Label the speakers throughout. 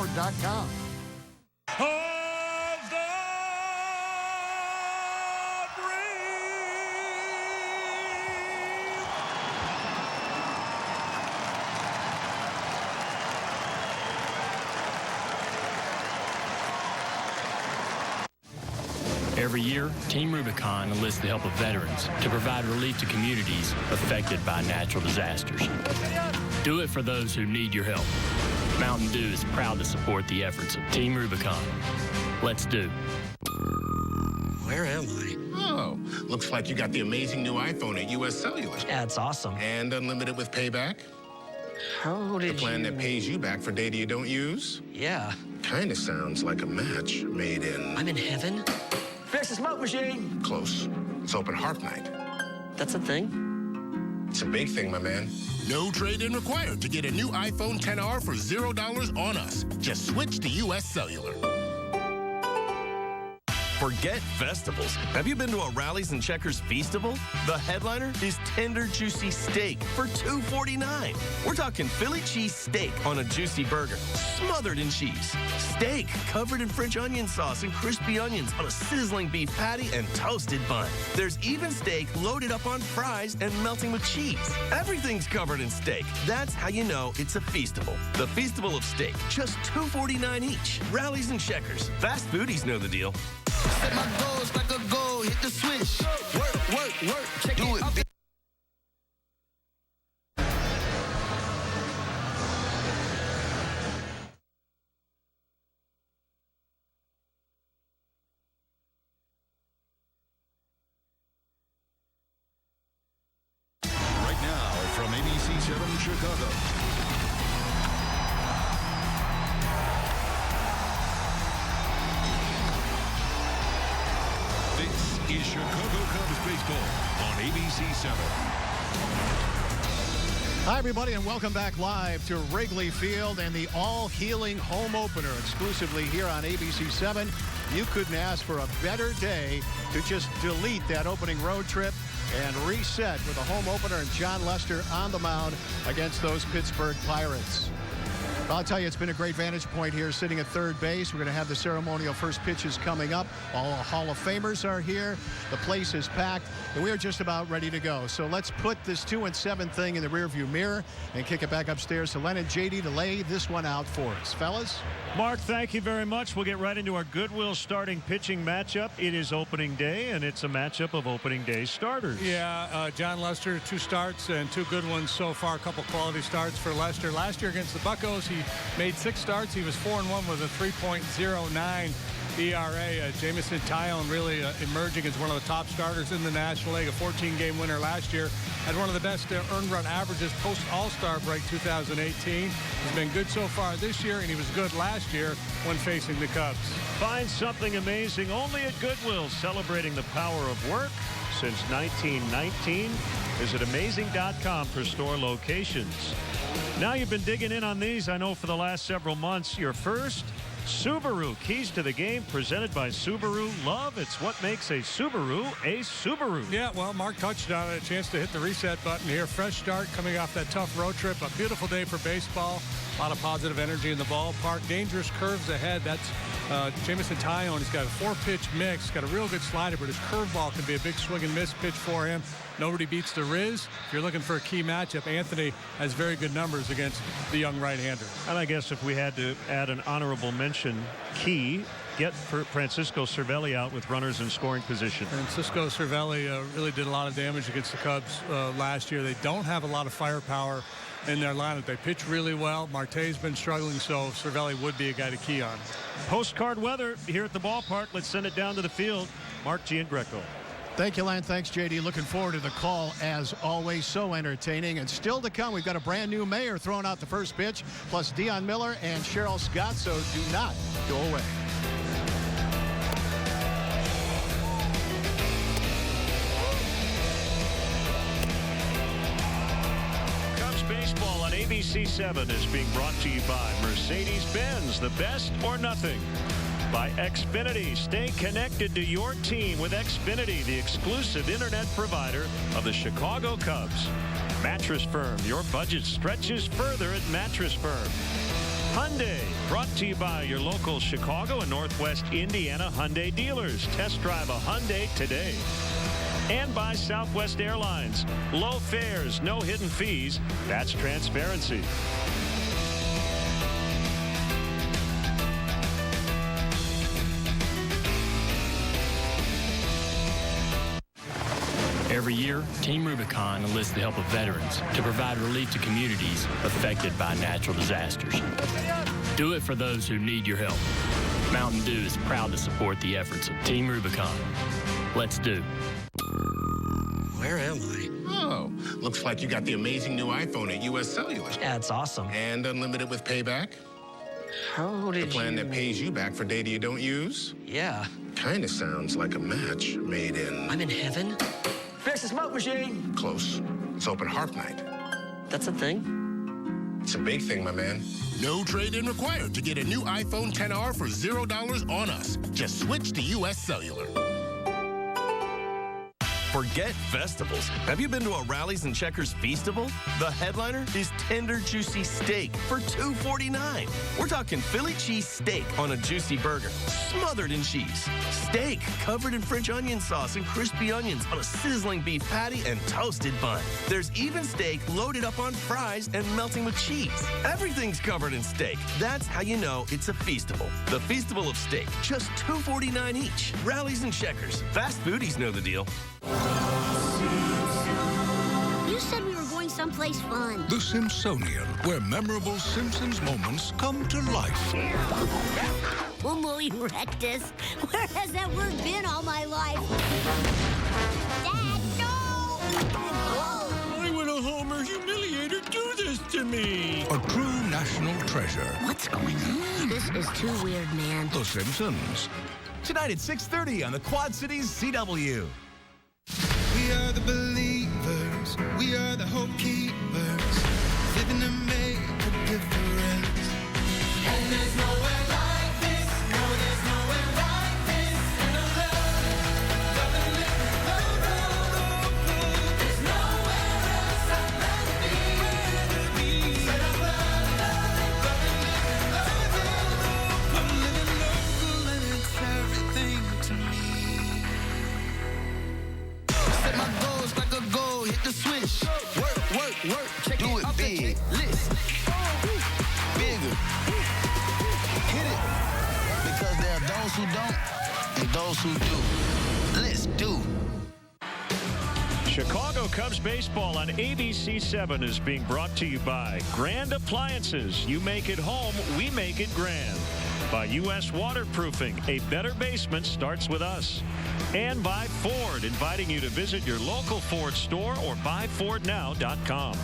Speaker 1: Ford.com.
Speaker 2: Every year, Team Rubicon enlists the help of veterans to provide relief to communities affected by natural disasters. Do it for those who need your help. Mountain Dew is proud to support the efforts of Team Rubicon. Let's do.
Speaker 3: Where am I?
Speaker 4: Oh, looks like you got the amazing new iPhone at US Cellular.
Speaker 3: Yeah, it's awesome.
Speaker 4: And unlimited with payback?
Speaker 3: How did
Speaker 4: The plan that pays you back for data you don't use?
Speaker 3: Yeah.
Speaker 4: Kinda sounds like a match made in...
Speaker 3: I'm in heaven? Fix the smoke machine.
Speaker 4: Close. It's open heart night.
Speaker 3: That's a thing?
Speaker 4: It's a big thing, my man. No trade-in required to get a new iPhone XR for $0 on us. Just switch to US Cellular.
Speaker 5: Forget festivals. Have you been to a Rallies and Checkers Feastable? The headliner is tender, juicy steak for $2.49. We're talking Philly cheese steak on a juicy burger, smothered in cheese. Steak covered in French onion sauce and crispy onions on a sizzling beef patty and toasted bun. There's even steak loaded up on fries and melting with cheese. Everything's covered in steak. That's how you know it's a Feastable. The Feastable of steak, just $2.49 each. Rallies and Checkers. Fast foodies know the deal.
Speaker 6: Set my goals like a goal, hit the switch. Work, check it out.
Speaker 7: Right now from ABC 7 Chicago. This is Chicago Cubs baseball on ABC 7.
Speaker 8: Hi, everybody, and welcome back live to Wrigley Field and the all-healing home opener exclusively here on ABC 7. You couldn't ask for a better day to just delete that opening road trip and reset with a home opener and John Lester on the mound against those Pittsburgh Pirates. I'll tell you, it's been a great vantage point here sitting at third base. We're going to have the ceremonial first pitches coming up. All Hall of Famers are here. The place is packed, and we are just about ready to go. So let's put this 2-7 thing in the rearview mirror and kick it back upstairs to Len and JD to lay this one out for us. Fellas?
Speaker 9: Mark, thank you very much. We'll get right into our Goodwill starting pitching matchup. It is opening day, and it's a matchup of opening day starters.
Speaker 10: Yeah, John Lester, 2 starts and 2 good ones so far. A couple quality starts for Lester. Last year against the Buccos, he made 6 starts. He was 4-1 with a 3.09 ERA. Jamison Tyone really emerging as one of the top starters in the National League. A 14-game winner last year. Had one of the best earned run averages post All-Star break 2018. He's been good so far this year, and he was good last year when facing the Cubs.
Speaker 9: Find something amazing only at Goodwill, celebrating the power of work since 1919. Visit amazing.com for store locations. Now you've been digging in on these, I know, for the last several months. Your first, Subaru. Keys to the game presented by Subaru. Love, it's what makes a Subaru a Subaru.
Speaker 10: Yeah, well, Mark touched on it. A chance to hit the reset button here. Fresh start coming off that tough road trip. A beautiful day for baseball. A lot of positive energy in the ballpark. Dangerous curves ahead. That's Jamison Tyone. He's got a 4-pitch mix. Got a real good slider, but his curveball can be a big swing and miss pitch for him. Nobody beats the Riz. If you're looking for a key matchup, Anthony has very good numbers against the young right-hander.
Speaker 9: And I guess if we had to add an honorable mention, key, get Francisco Cervelli out with runners in scoring position.
Speaker 10: Francisco Cervelli really did a lot of damage against the Cubs last year. They don't have a lot of firepower in their lineup. They pitch really well. Marte's been struggling, so Cervelli would be a guy to key on.
Speaker 9: Postcard weather here at the ballpark. Let's send it down to the field. Mark Giangreco.
Speaker 8: Thank you, Len. Thanks, JD. Looking forward to the call, as always. So entertaining. And still to come, we've got a brand new mayor throwing out the first pitch, plus Dion Miller and Cheryl Scott, so do not go away.
Speaker 9: Cubs baseball on ABC 7 is being brought to you by Mercedes-Benz, the best or nothing. By Xfinity. Stay connected to your team with Xfinity, the exclusive internet provider of the Chicago Cubs. Mattress Firm. Your budget stretches further at Mattress Firm. Hyundai, brought to you by your local Chicago and Northwest Indiana Hyundai dealers. Test drive a Hyundai today. And by Southwest Airlines. Low fares, no hidden fees. That's transparency.
Speaker 2: Every year, Team Rubicon enlists the help of veterans to provide relief to communities affected by natural disasters. Do it for those who need your help. Mountain Dew is proud to support the efforts of Team Rubicon. Let's do.
Speaker 3: Where am I?
Speaker 4: Oh, looks like you got the amazing new iPhone at US Cellular.
Speaker 3: Yeah, it's awesome.
Speaker 4: And unlimited with payback.
Speaker 3: How did
Speaker 4: The plan that pays you back for data you don't use.
Speaker 3: Yeah.
Speaker 4: Kinda sounds like a match made in...
Speaker 3: I'm in heaven? Fix the smoke machine!
Speaker 4: Close. It's open harp night.
Speaker 3: That's a thing?
Speaker 4: It's a big thing, my man. No trade-in required to get a new iPhone XR for $0 on us. Just switch to US Cellular.
Speaker 5: Forget festivals. Have you been to a Rallies and Checkers Feastable? The headliner is tender, juicy steak for $2.49. We're talking Philly cheese steak on a juicy burger, smothered in cheese. Steak covered in French onion sauce and crispy onions on a sizzling beef patty and toasted bun. There's even steak loaded up on fries and melting with cheese. Everything's covered in steak. That's how you know it's a Feastable. The Feastable of steak, just $2.49 each. Rallies and Checkers. Fast foodies know the deal.
Speaker 1: You said we were going someplace fun.
Speaker 7: The Simpsonian, where memorable Simpsons moments come to life.
Speaker 1: Homo erectus. Where has that word been all my life? Dad, no!
Speaker 7: Why would a Homer humiliator do this to me? A true national treasure.
Speaker 1: What's going on? This is too weird, man.
Speaker 7: The Simpsons.
Speaker 11: Tonight at 6:30 on the Quad-Cities CW.
Speaker 6: We are the believers, we are the hope keepers, living to make a difference. And there's nowhere like this, no, there's nowhere like this. And I love and live, there's nowhere else I'd rather be. Said I love and live, I'm living local and it's everything to me. Set my goals like a goal, hit the switch. Work, check do it big. List. Bigger. Hit it. Because there are those who don't and those who do. Let's do.
Speaker 9: Chicago Cubs baseball on ABC7 is being brought to you by Grand Appliances. You make it home, we make it grand. By U.S. Waterproofing, a better basement starts with us. And by Ford, inviting you to visit your local Ford store or buyfordnow.com.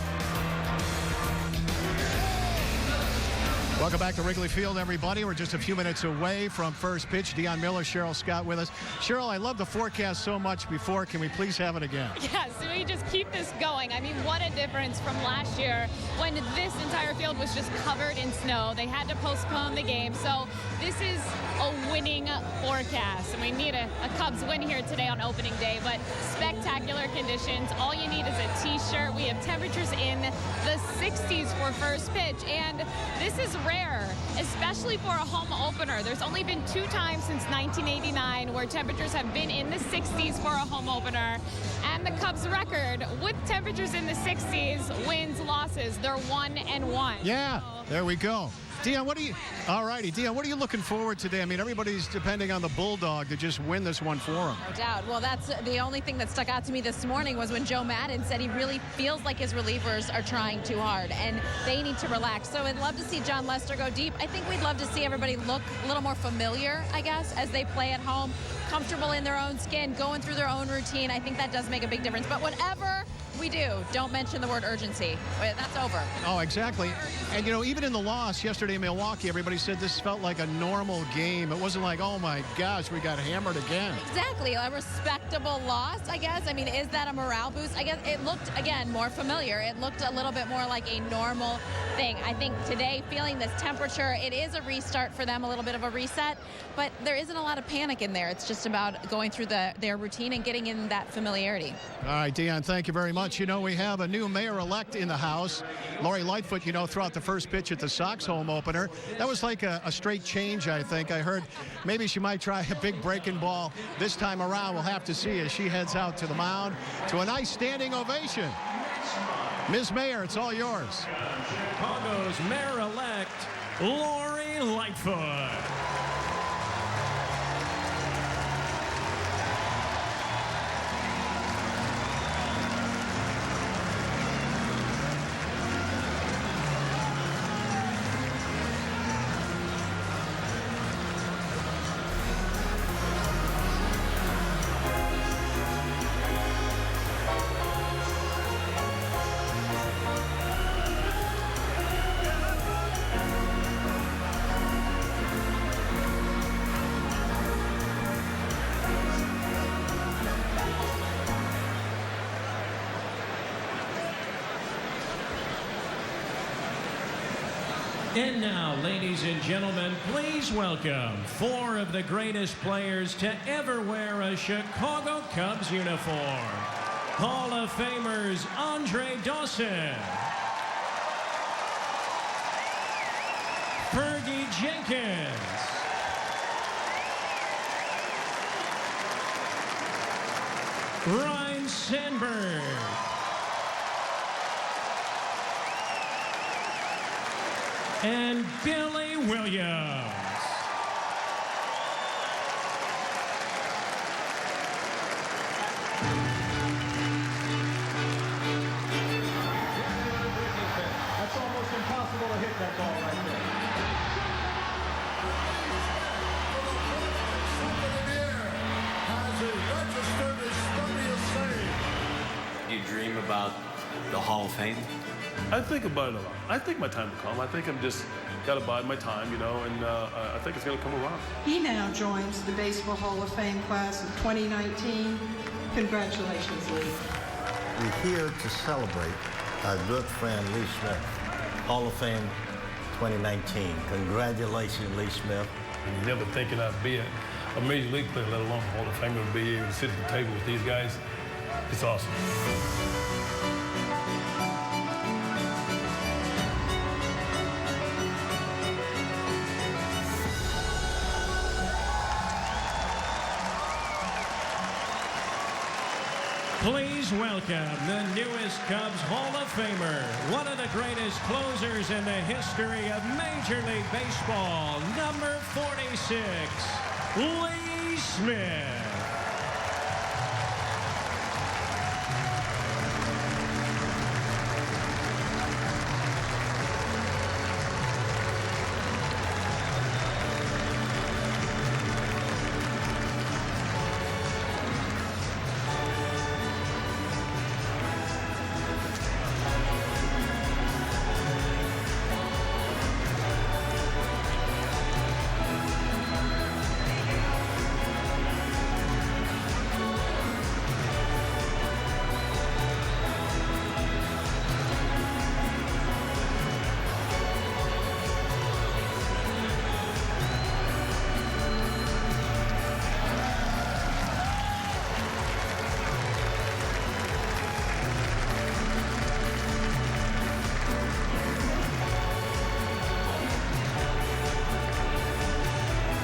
Speaker 8: Welcome back to Wrigley Field, everybody. We're just a few minutes away from first pitch. Deion Miller, Cheryl Scott with us. Cheryl, I love the forecast so much before. Can we please have it again?
Speaker 12: Yes, we just keep this going. I mean, what a difference from last year when this entire field was just covered in snow. They had to postpone the game. So this is a winning forecast. And we need a Cubs win here today on opening day. But spectacular conditions. All you need is a T-shirt. We have temperatures in the 60s for first pitch. And this is rare, especially for a home opener. There's only been 2 times since 1989 where temperatures have been in the 60s for a home opener. And the Cubs record with temperatures in the 60s, wins, losses, they're 1-1.
Speaker 8: Yeah, there we go. Deion, Deion, what are you looking forward to today? I mean, everybody's depending on the Bulldog to just win this one for him.
Speaker 13: No doubt. Well, that's the only thing that stuck out to me this morning was when Joe Madden said he really feels like his relievers are trying too hard and they need to relax. So I'd love to see John Lester go deep. I think we'd love to see everybody look a little more familiar, I guess, as they play at home, comfortable in their own skin, going through their own routine. I think that does make a big difference. But whatever we do, don't mention the word urgency. That's over.
Speaker 8: Oh, exactly. And, you know, even in the loss yesterday in Milwaukee, everybody said this felt like a normal game. It wasn't like, oh, my gosh, we got hammered again.
Speaker 13: Exactly. A respectable loss, I guess. I mean, is that a morale boost? I guess it looked, again, more familiar. It looked a little bit more like a normal thing. I think today, feeling this temperature, it is a restart for them, a little bit of a reset. But there isn't a lot of panic in there. It's just about going through their routine and getting in that familiarity.
Speaker 8: All right, Deion, thank you very much. let you know we have a new mayor-elect in the House. Lori Lightfoot, you know, threw out the first pitch at the Sox home opener. That was like a straight change, I think. I heard maybe she might try a big breaking ball this time around. We'll have to see as she heads out to the mound to a nice standing ovation. Ms. Mayor, it's all yours.
Speaker 14: Chicago's mayor-elect, Lori Lightfoot. And now, ladies and gentlemen, please welcome 4 of the greatest players to ever wear a Chicago Cubs uniform. Hall of Famers Andre Dawson, Fergie Jenkins, Ryne Sandberg, and Billy Williams.
Speaker 15: That's almost impossible to hit that ball right there.
Speaker 16: You dream about the Hall of Fame?
Speaker 17: I think about it a lot. I think my time will come. I think I'm just got to bide my time, you know, and I think it's going to come around.
Speaker 18: He now joins the Baseball Hall of Fame class of 2019. Congratulations, Lee.
Speaker 19: We're here to celebrate our good friend Lee Smith, Hall of Fame 2019. Congratulations, Lee Smith.
Speaker 17: And you never thinking I'd be a Major League player, let alone a Hall of Famer, to be able to sit at the table with these guys. It's awesome.
Speaker 14: Please welcome the newest Cubs Hall of Famer, one of the greatest closers in the history of Major League Baseball, number 46, Lee Smith.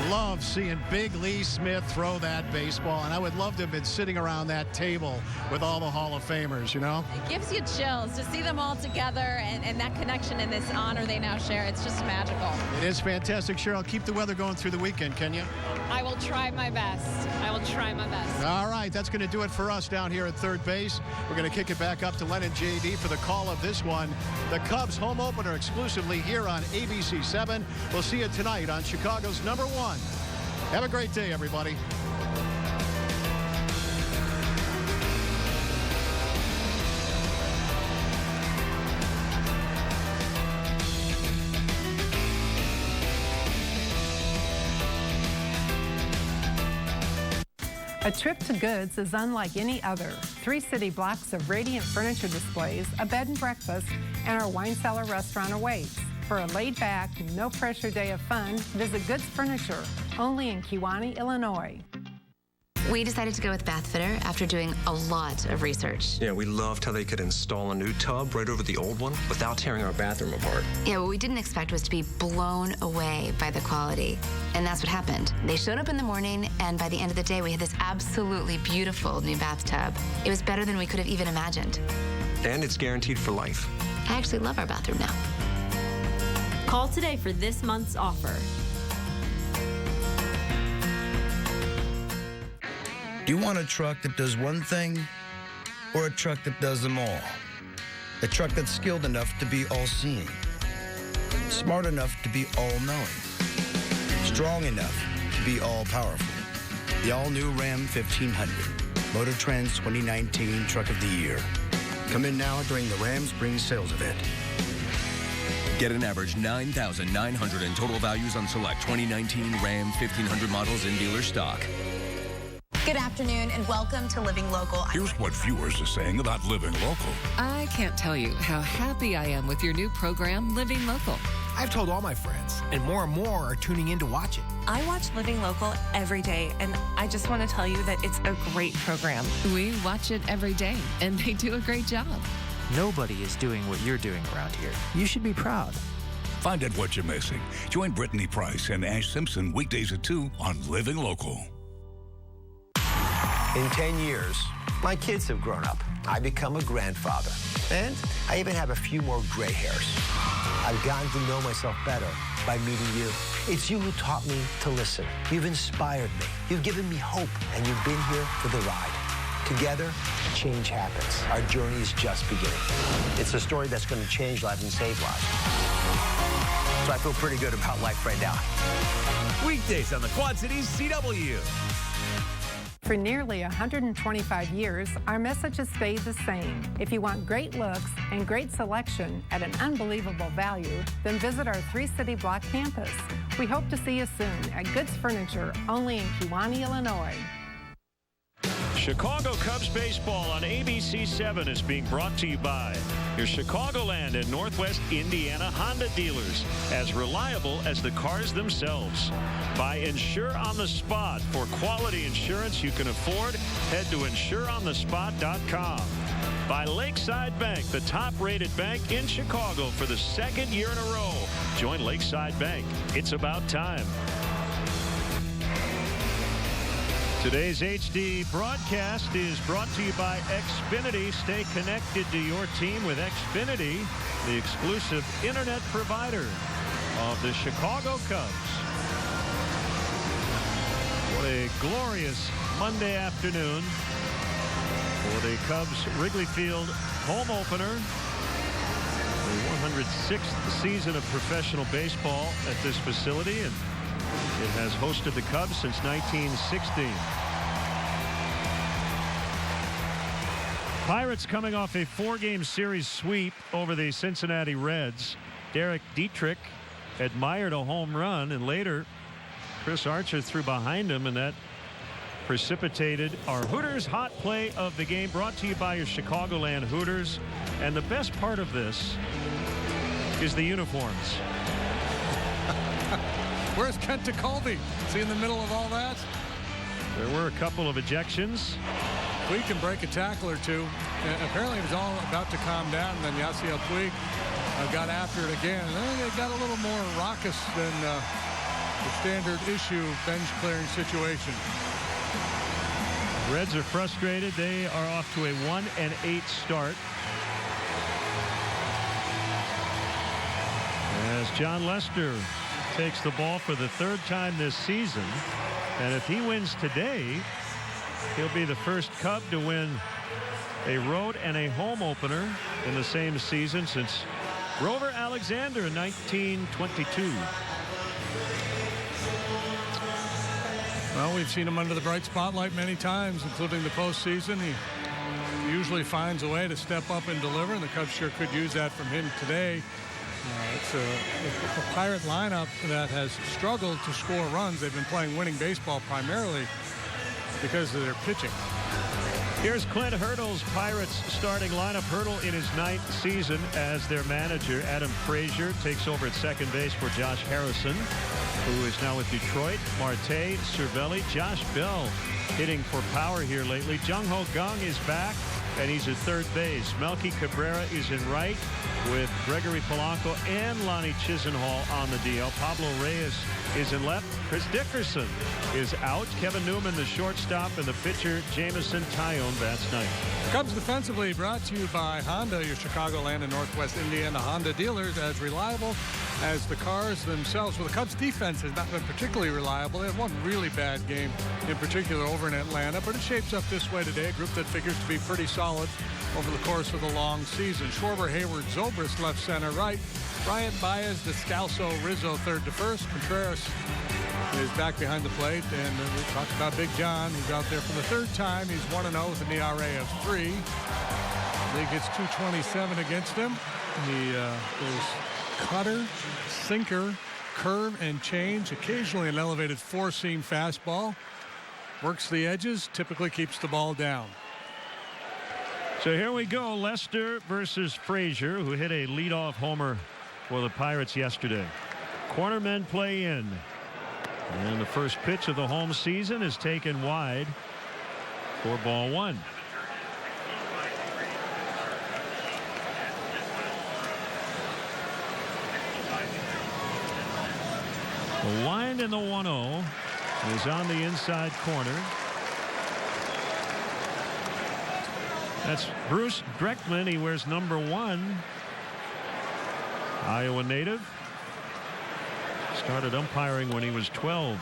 Speaker 8: Love seeing Big Lee Smith throw that baseball, and I would love to have been sitting around that table with all the Hall of Famers, you know?
Speaker 13: It gives you chills to see them all together and that connection and this honor they now share. It's just magical.
Speaker 8: It is fantastic. Cheryl, keep the weather going through the weekend, can you?
Speaker 12: I will try my best. I will try my best.
Speaker 8: All right, that's going to do it for us down here at third base. We're going to kick it back up to Len and JD for the call of this one. The Cubs home opener exclusively here on ABC 7. We'll see you tonight on Chicago's #1. Have a great day, everybody.
Speaker 20: A trip to Goods is unlike any other. 3 city blocks of radiant furniture displays, a bed and breakfast, and our wine cellar restaurant awaits. For a laid-back, no-pressure day of fun, visit Goods Furniture, only in Kewanee, Illinois.
Speaker 21: We decided to go with Bath Fitter after doing a lot of research.
Speaker 22: Yeah, we loved how they could install a new tub right over the old one without tearing our bathroom apart.
Speaker 21: Yeah, what we didn't expect was to be blown away by the quality. And that's what happened. They showed up in the morning, and by the end of the day, we had this absolutely beautiful new bathtub. It was better than we could have even imagined.
Speaker 22: And it's guaranteed for life.
Speaker 21: I actually love our bathroom now.
Speaker 23: Call today for this month's offer.
Speaker 24: Do you want a truck that does one thing or a truck that does them all? A truck that's skilled enough to be all-seeing, smart enough to be all-knowing, strong enough to be all-powerful. The all-new Ram 1500, Motor Trend's 2019 Truck of the Year. Come in now during the Ram Spring Sales Event.
Speaker 11: Get an average $9,900 in total values on select 2019 Ram 1500 models in dealer stock.
Speaker 25: Good afternoon and welcome to Living Local.
Speaker 7: Here's what viewers are saying about Living Local.
Speaker 26: I can't tell you how happy I am with your new program, Living Local.
Speaker 27: I've told all my friends, and more are tuning in to watch it.
Speaker 28: I watch Living Local every day, and I just want to tell you that it's a great program.
Speaker 26: We watch it every day, and they do a great job.
Speaker 29: Nobody is doing what you're doing around here. You should be proud.
Speaker 7: Find out what you're missing. Join Brittany Price and Ash Simpson weekdays at 2 on Living Local.
Speaker 30: In 10 years, my kids have grown up. I become a grandfather. And I even have a few more gray hairs. I've gotten to know myself better by meeting you. It's you who taught me to listen. You've inspired me. You've given me hope. And you've been here for the ride. Together, change happens. Our journey is just beginning. It's a story that's going to change lives and save lives. So I feel pretty good about life right now.
Speaker 11: Weekdays on the Quad Cities CW.
Speaker 20: For nearly 125 years, our message has stayed the same. If you want great looks and great selection at an unbelievable value, then visit our 3-city block campus. We hope to see you soon at Goods Furniture, only in Kewanee, Illinois.
Speaker 9: Chicago Cubs baseball on ABC 7 is being brought to you by your Chicagoland and Northwest Indiana Honda dealers, as reliable as the cars themselves. By Insure on the Spot. For quality insurance you can afford, head to insureonthespot.com. By Lakeside Bank, the top-rated bank in Chicago for the second year in a row. Join Lakeside Bank. It's about time. Today's HD broadcast is brought to you by Xfinity. Stay connected to your team with Xfinity, the exclusive internet provider of the Chicago Cubs. What a glorious Monday afternoon for the Cubs Wrigley Field home opener. The 106th season of professional baseball at this facility, and it has hosted the Cubs since 1960. Pirates coming off a 4-game series sweep over the Cincinnati Reds. Derek Dietrich admired a home run, and later Chris Archer threw behind him, and that precipitated our Hooters hot play of the game, brought to you by your Chicagoland Hooters. And the best part of this is the uniforms.
Speaker 10: Where's Kent DeColby? Is he in the middle of all that?
Speaker 9: There were a couple of ejections.
Speaker 10: Puig can break a tackle or two. Apparently it was all about to calm down, and then Yasiel Puig got after it again. And then it got a little more raucous than the standard issue bench clearing situation.
Speaker 9: Reds are frustrated. They are off to a 1-8 start. As John Lester takes the ball for the 3rd time this season. And if he wins today, he'll be the first Cub to win a road and a home opener in the same season since Grover Alexander in 1922.
Speaker 10: Well, we've seen him under the bright spotlight many times, including the postseason. He usually finds a way to step up and deliver, and the Cubs sure could use that from him today. It's a Pirate lineup that has struggled to score runs. They've been playing winning baseball primarily because of their pitching.
Speaker 9: Here's Clint Hurdle's Pirates starting lineup. Hurdle in his 9th season as their manager. Adam Frazier takes over at second base for Josh Harrison, who is now with Detroit. Marte, Cervelli, Josh Bell hitting for power here lately. Jung-Ho Kang is back, and he's at third base. Melky Cabrera is in right with Gregory Polanco and Lonnie Chisenhall on the DL. Pablo Reyes is in left. Chris Dickerson is out. Kevin Newman, the shortstop, and the pitcher, Jameson Tyone, bats ninth.
Speaker 10: Cubs defensively brought to you by Honda, your Chicagoland and Northwest Indiana Honda dealers, as reliable as the cars themselves. Well, the Cubs defense has not been particularly reliable. They had one really bad game in particular over in Atlanta, but it shapes up this way today, a group that figures to be pretty solid over the course of the long season. Schwarber, Hayward, Zobrist left, center, right. Bryant, Baez, Descalso, Rizzo third to first. Contreras is back behind the plate, and we talked about Big John. He's out there for the third time. He's 1-0 with an ERA of 3. League gets 227 against him. He goes cutter, sinker, curve, and change. Occasionally an elevated four-seam fastball. Works the edges, typically keeps the ball down.
Speaker 9: So here we go. Lester versus Frazier, who hit a leadoff homer for the Pirates yesterday. Cornermen play in. And the first pitch of the home season is taken wide for ball one. The line in the 1-0 is on the inside corner. That's Bruce Dreckman. He wears number 1. Iowa native. Started umpiring when he was 12.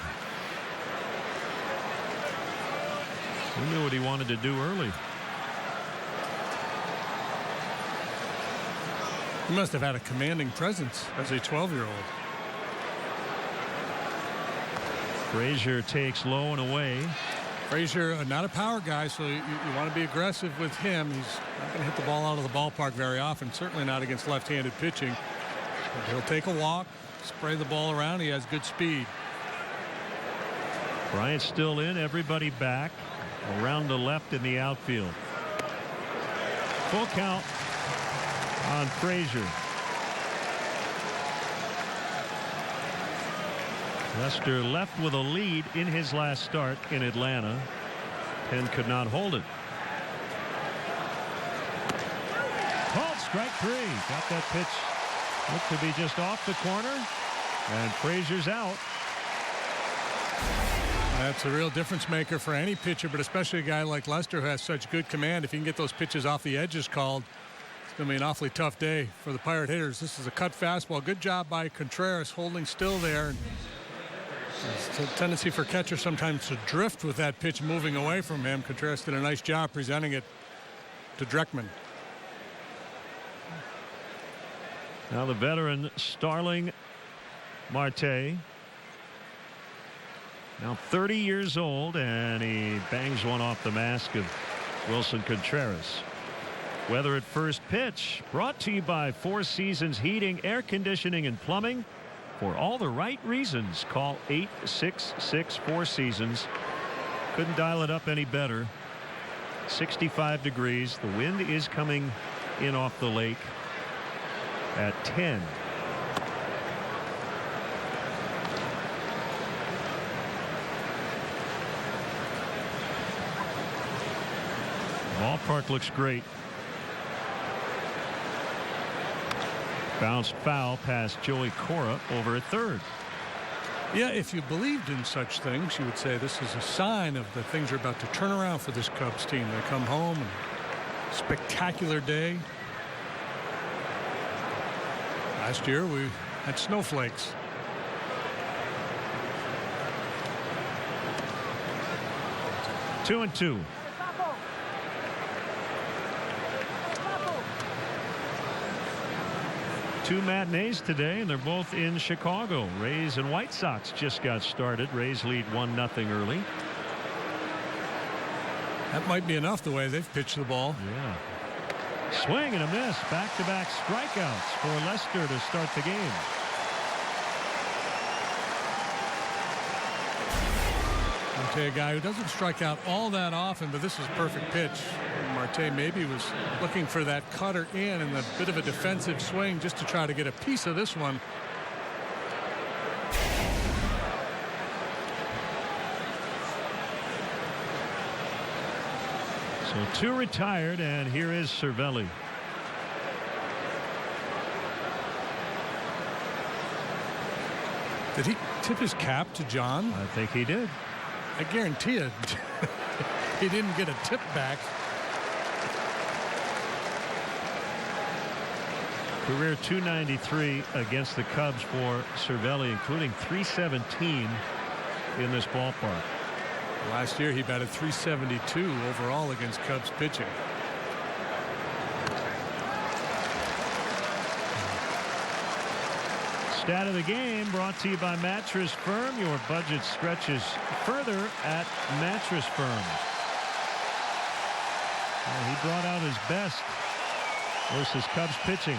Speaker 9: He knew what he wanted to do early.
Speaker 10: He must have had a commanding presence as a 12-year-old.
Speaker 9: Frazier takes low and away.
Speaker 10: Frazier, not a power guy, so you want to be aggressive with him. He's not going to hit the ball out of the ballpark very often, certainly not against left-handed pitching. But he'll take a walk, spray the ball around. He has good speed.
Speaker 9: Bryant's still in, everybody back around the left in the outfield. Full count on Frazier. Lester left with a lead in his last start in Atlanta. Penn could not hold it. Called strike 3. Got that pitch. Looked to be just off the corner. And Frazier's out.
Speaker 10: That's a real difference maker for any pitcher, but especially a guy like Lester who has such good command. If he can get those pitches off the edges called, it's going to be an awfully tough day for the Pirate hitters. This is a cut fastball. Good job by Contreras holding still there. It's a tendency for catcher sometimes to drift with that pitch moving away from him. Contreras did a nice job presenting it to Dreckman.
Speaker 9: Now the veteran Starling Marte. Now 30 years old, and he bangs one off the mask of Wilson Contreras. Weather at first pitch brought to you by Four Seasons Heating, Air Conditioning, and Plumbing. For all the right reasons, call 866-4Seasons. Couldn't dial it up any better. 65 degrees. The wind is coming in off the lake at 10. The ballpark looks great. Bounced foul past Joey Cora over at third.
Speaker 10: Yeah, if you believed in such things, you would say this is a sign of the things are about to turn around for this Cubs team. They come home, and spectacular day. Last year we had snowflakes.
Speaker 9: Two and two. Two matinees today, and they're both in Chicago. Rays and White Sox just got started. Rays lead 1-0 early.
Speaker 10: That might be enough the way they've pitched the ball.
Speaker 9: Yeah. Swing and a miss. Back-to-back strikeouts for Lester to start the game.
Speaker 10: Marte, a guy who doesn't strike out all that often, but this is a perfect pitch. Marte maybe was looking for that cutter in and a bit of a defensive swing just to try to get a piece of this one.
Speaker 9: So 2 retired, and here is Cervelli.
Speaker 10: Did he tip his cap to John?
Speaker 9: I think he did.
Speaker 10: I guarantee it. He didn't get a tip back.
Speaker 9: Career .293 against the Cubs for Cervelli, including .317 in this ballpark.
Speaker 10: Last year he batted .372 overall against Cubs pitching.
Speaker 9: Stat of the game brought to you by Mattress Firm. Your budget stretches further at Mattress Firm. Well, he brought out his best versus Cubs pitching.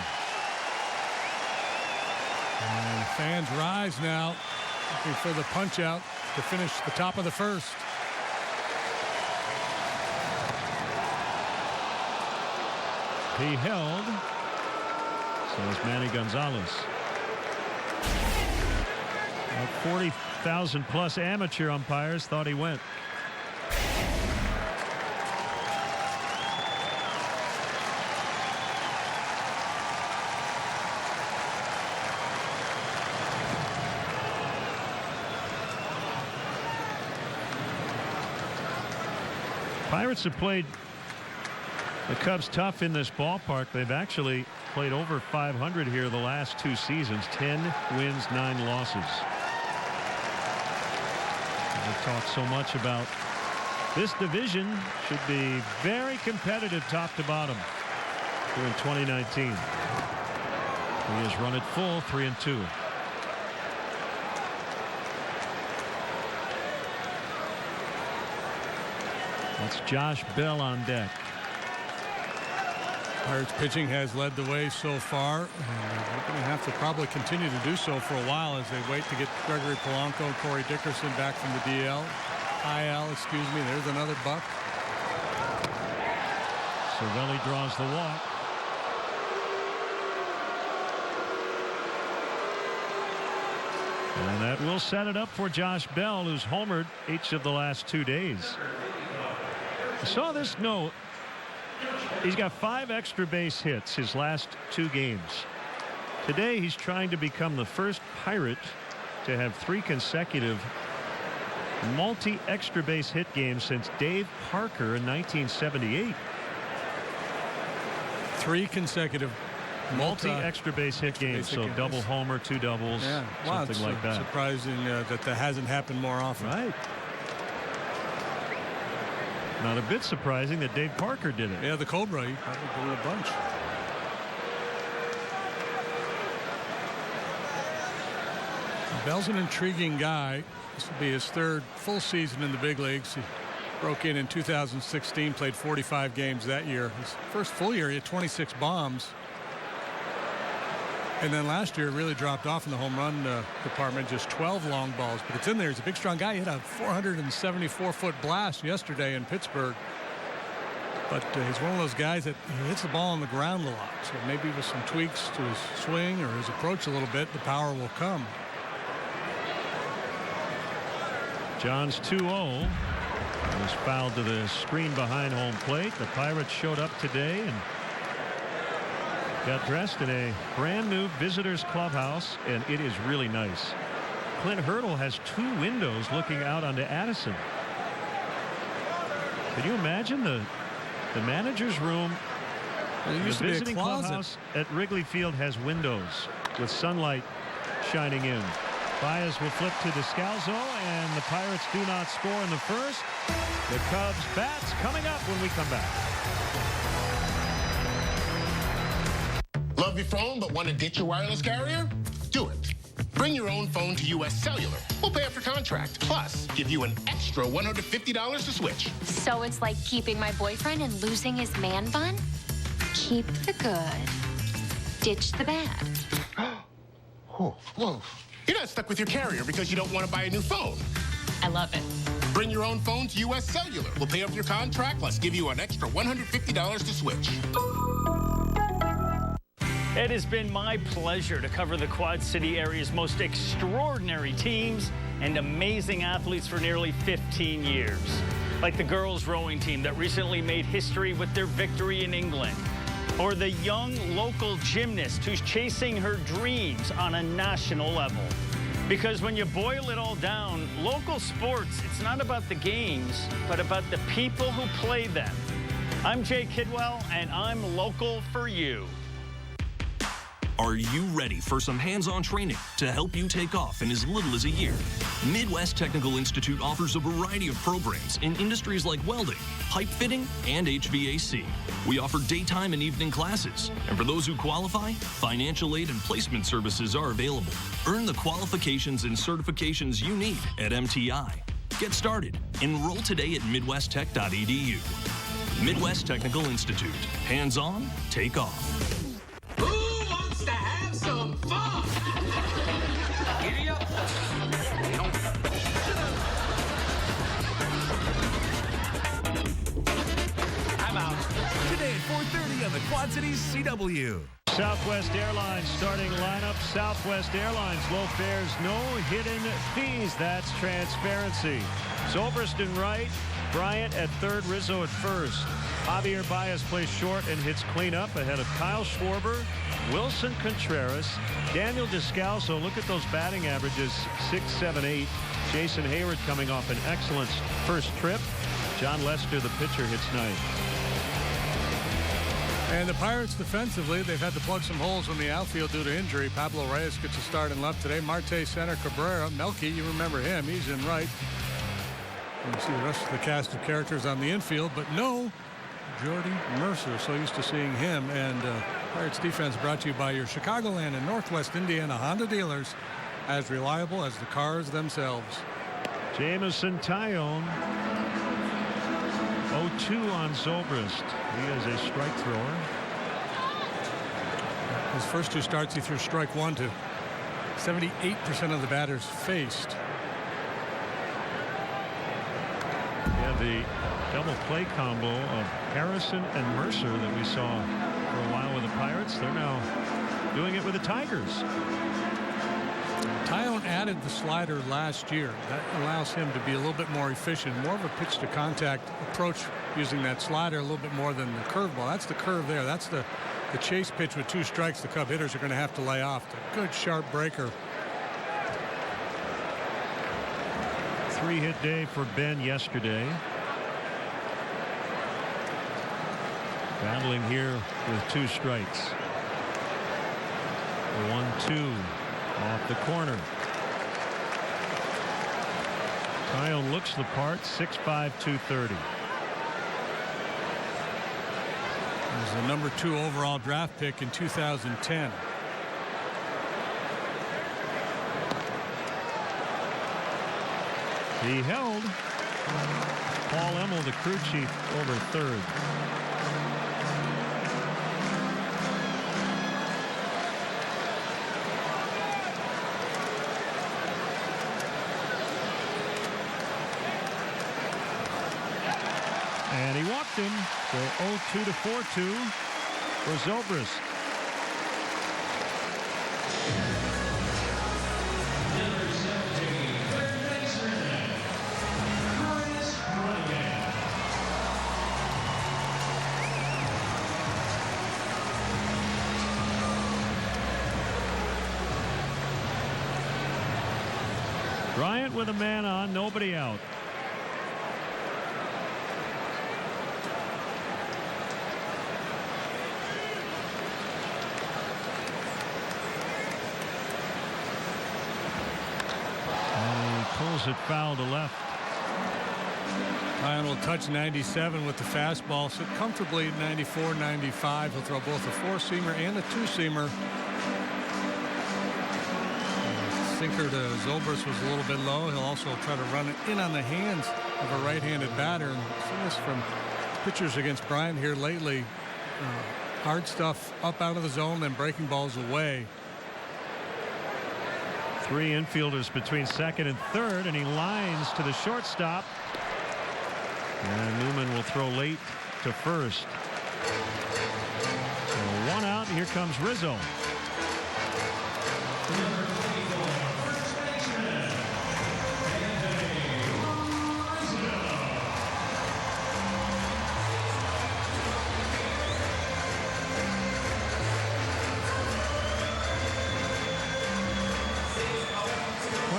Speaker 10: And fans rise now, looking for the punch out to finish the top of the first.
Speaker 9: He held. So is Manny Gonzalez. 40,000 plus amateur umpires thought he went. Pirates have played the Cubs tough in this ballpark. They've actually played over 500 here the last 2 seasons. 10 wins, 9 losses. We've talked so much about this division should be very competitive top to bottom here in 2019. He has run it full 3-2. That's Josh Bell on deck.
Speaker 10: Pirates pitching has led the way so far, and they're going to have to probably continue to do so for a while as they wait to get Gregory Polanco and Corey Dickerson back from the IL. There's another buck.
Speaker 9: Cervelli draws the walk. And that will set it up for Josh Bell, who's homered each of the last 2 days. I saw this note. He's got 5 extra base hits his last 2 games. Today he's trying to become the first Pirate to have 3 consecutive multi-extra base hit games since Dave Parker in 1978.
Speaker 10: 3 consecutive
Speaker 9: multi-extra base hit games, so double homer, 2 doubles, something like that.
Speaker 10: Surprising that hasn't happened more often.
Speaker 9: Right. Not a bit surprising that Dave Parker did it.
Speaker 10: Yeah, the Cobra, he probably did a bunch. Bell's an intriguing guy. This will be his 3rd full season in the big leagues. He broke in 2016, played 45 games that year. His first full year, he had 26 bombs. And then last year really dropped off in the home run department, just 12 long balls. But it's in there. He's a big, strong guy. He hit a 474-foot blast yesterday in Pittsburgh. But he's one of those guys that he hits the ball on the ground a lot. So maybe with some tweaks to his swing or his approach a little bit, the power will come.
Speaker 9: John's 2-0. Was fouled to the screen behind home plate. The Pirates showed up today and got dressed in a brand new visitors clubhouse, and it is really nice. Clint Hurdle has 2 windows looking out onto Addison. Can you imagine the manager's room?
Speaker 10: Well,
Speaker 9: the visiting clubhouse at Wrigley Field has windows with sunlight shining in. Baez will flip to Descalzo, and the Pirates do not score in the first. The Cubs bats coming up when we come back.
Speaker 1: Love your phone but want to ditch your wireless carrier? Do it. Bring your own phone to U.S. Cellular. We'll pay for contract. Plus, give you an extra $150 to switch.
Speaker 2: So it's like keeping my boyfriend and losing his man bun? Keep the good. Ditch the bad.
Speaker 1: Whoa. You're not stuck with your carrier because you don't want to buy a new phone.
Speaker 2: I love it.
Speaker 1: Bring your own phone to U.S. Cellular. We'll pay off your contract, plus give you an extra $150 to switch.
Speaker 3: It has been my pleasure to cover the Quad City area's most extraordinary teams and amazing athletes for nearly 15 years. like the girls rowing team that recently made history with their victory in England, or the young local gymnast who's chasing her dreams on a national level. Because when you boil it all down, local sports, it's not about the games, but about the people who play them. I'm Jay Kidwell, and I'm local for you.
Speaker 4: Are you ready for some hands-on training to help you take off in as little as a year? Midwest Technical Institute offers a variety of programs in industries like welding, pipe fitting, and HVAC. We offer daytime and evening classes, and for those who qualify, financial aid and placement services are available. Earn the qualifications and certifications you need at MTI. Get started. Enroll today at midwesttech.edu. Midwest Technical Institute. Hands-on, take off.
Speaker 5: To have some fun. Giddy up.
Speaker 27: I'm out. Today at 4:30 on the Quad-Cities CW.
Speaker 9: Southwest Airlines starting lineup. Southwest Airlines, low fares, no hidden fees. That's transparency. Zobrist in right, Bryant at third, Rizzo at first. Javier Baez plays short and hits cleanup ahead of Kyle Schwarber, Wilson Contreras, Daniel Descalso. Look at those batting averages, 6, 7, 8. Jason Hayward coming off an excellent first trip. John Lester, the pitcher, hits ninth.
Speaker 10: And the Pirates defensively, they've had to plug some holes in the outfield due to injury. Pablo Reyes gets a start in left today. Marte center, Cabrera. Melky, you remember him. He's in right. You see the rest of the cast of characters on the infield, but no Jordy Mercer. So used to seeing him. And Pirates defense brought to you by your Chicagoland and Northwest Indiana Honda dealers, as reliable as the cars themselves.
Speaker 9: Jamison Tyone, 0-2 on Zobrist. He is a strike thrower.
Speaker 10: His first two starts, he threw strike one to 78% of the batters faced.
Speaker 9: Yeah, the double play combo of Harrison and Mercer that we saw for a while with the Pirates, they're now doing it with the Tigers.
Speaker 10: Tyone added the slider last year. That allows him to be a little bit more efficient, more of a pitch to contact approach using that slider a little bit more than the curveball. That's the curve there. That's the chase pitch with two strikes the Cub hitters are going to have to lay off. The good sharp breaker.
Speaker 9: 3-hit day for Ben yesterday. Battling here with two strikes. 1-2 off the corner. Tyone looks the part, 6'5", 230.
Speaker 10: He was the number 2 overall draft pick in 2010.
Speaker 9: He held Paul Emmel, the crew chief, over third. And he walked him. So 0-2 to 4-2 for Zobrist. Bryant with a man on, nobody out. Pulls it foul to left.
Speaker 10: Tyone will touch 97 with the fastball, sit comfortably at 94, 95. He'll throw both a four-seamer and a two-seamer. Sinker to Zobrist was a little bit low. He'll also try to run it in on the hands of a right-handed batter. And see this from pitchers against Bryant here lately. Hard stuff up out of the zone, then breaking balls away.
Speaker 9: 3 infielders between second and third, and he lines to the shortstop. And Newman will throw late to first. So 1 out, and here comes Rizzo.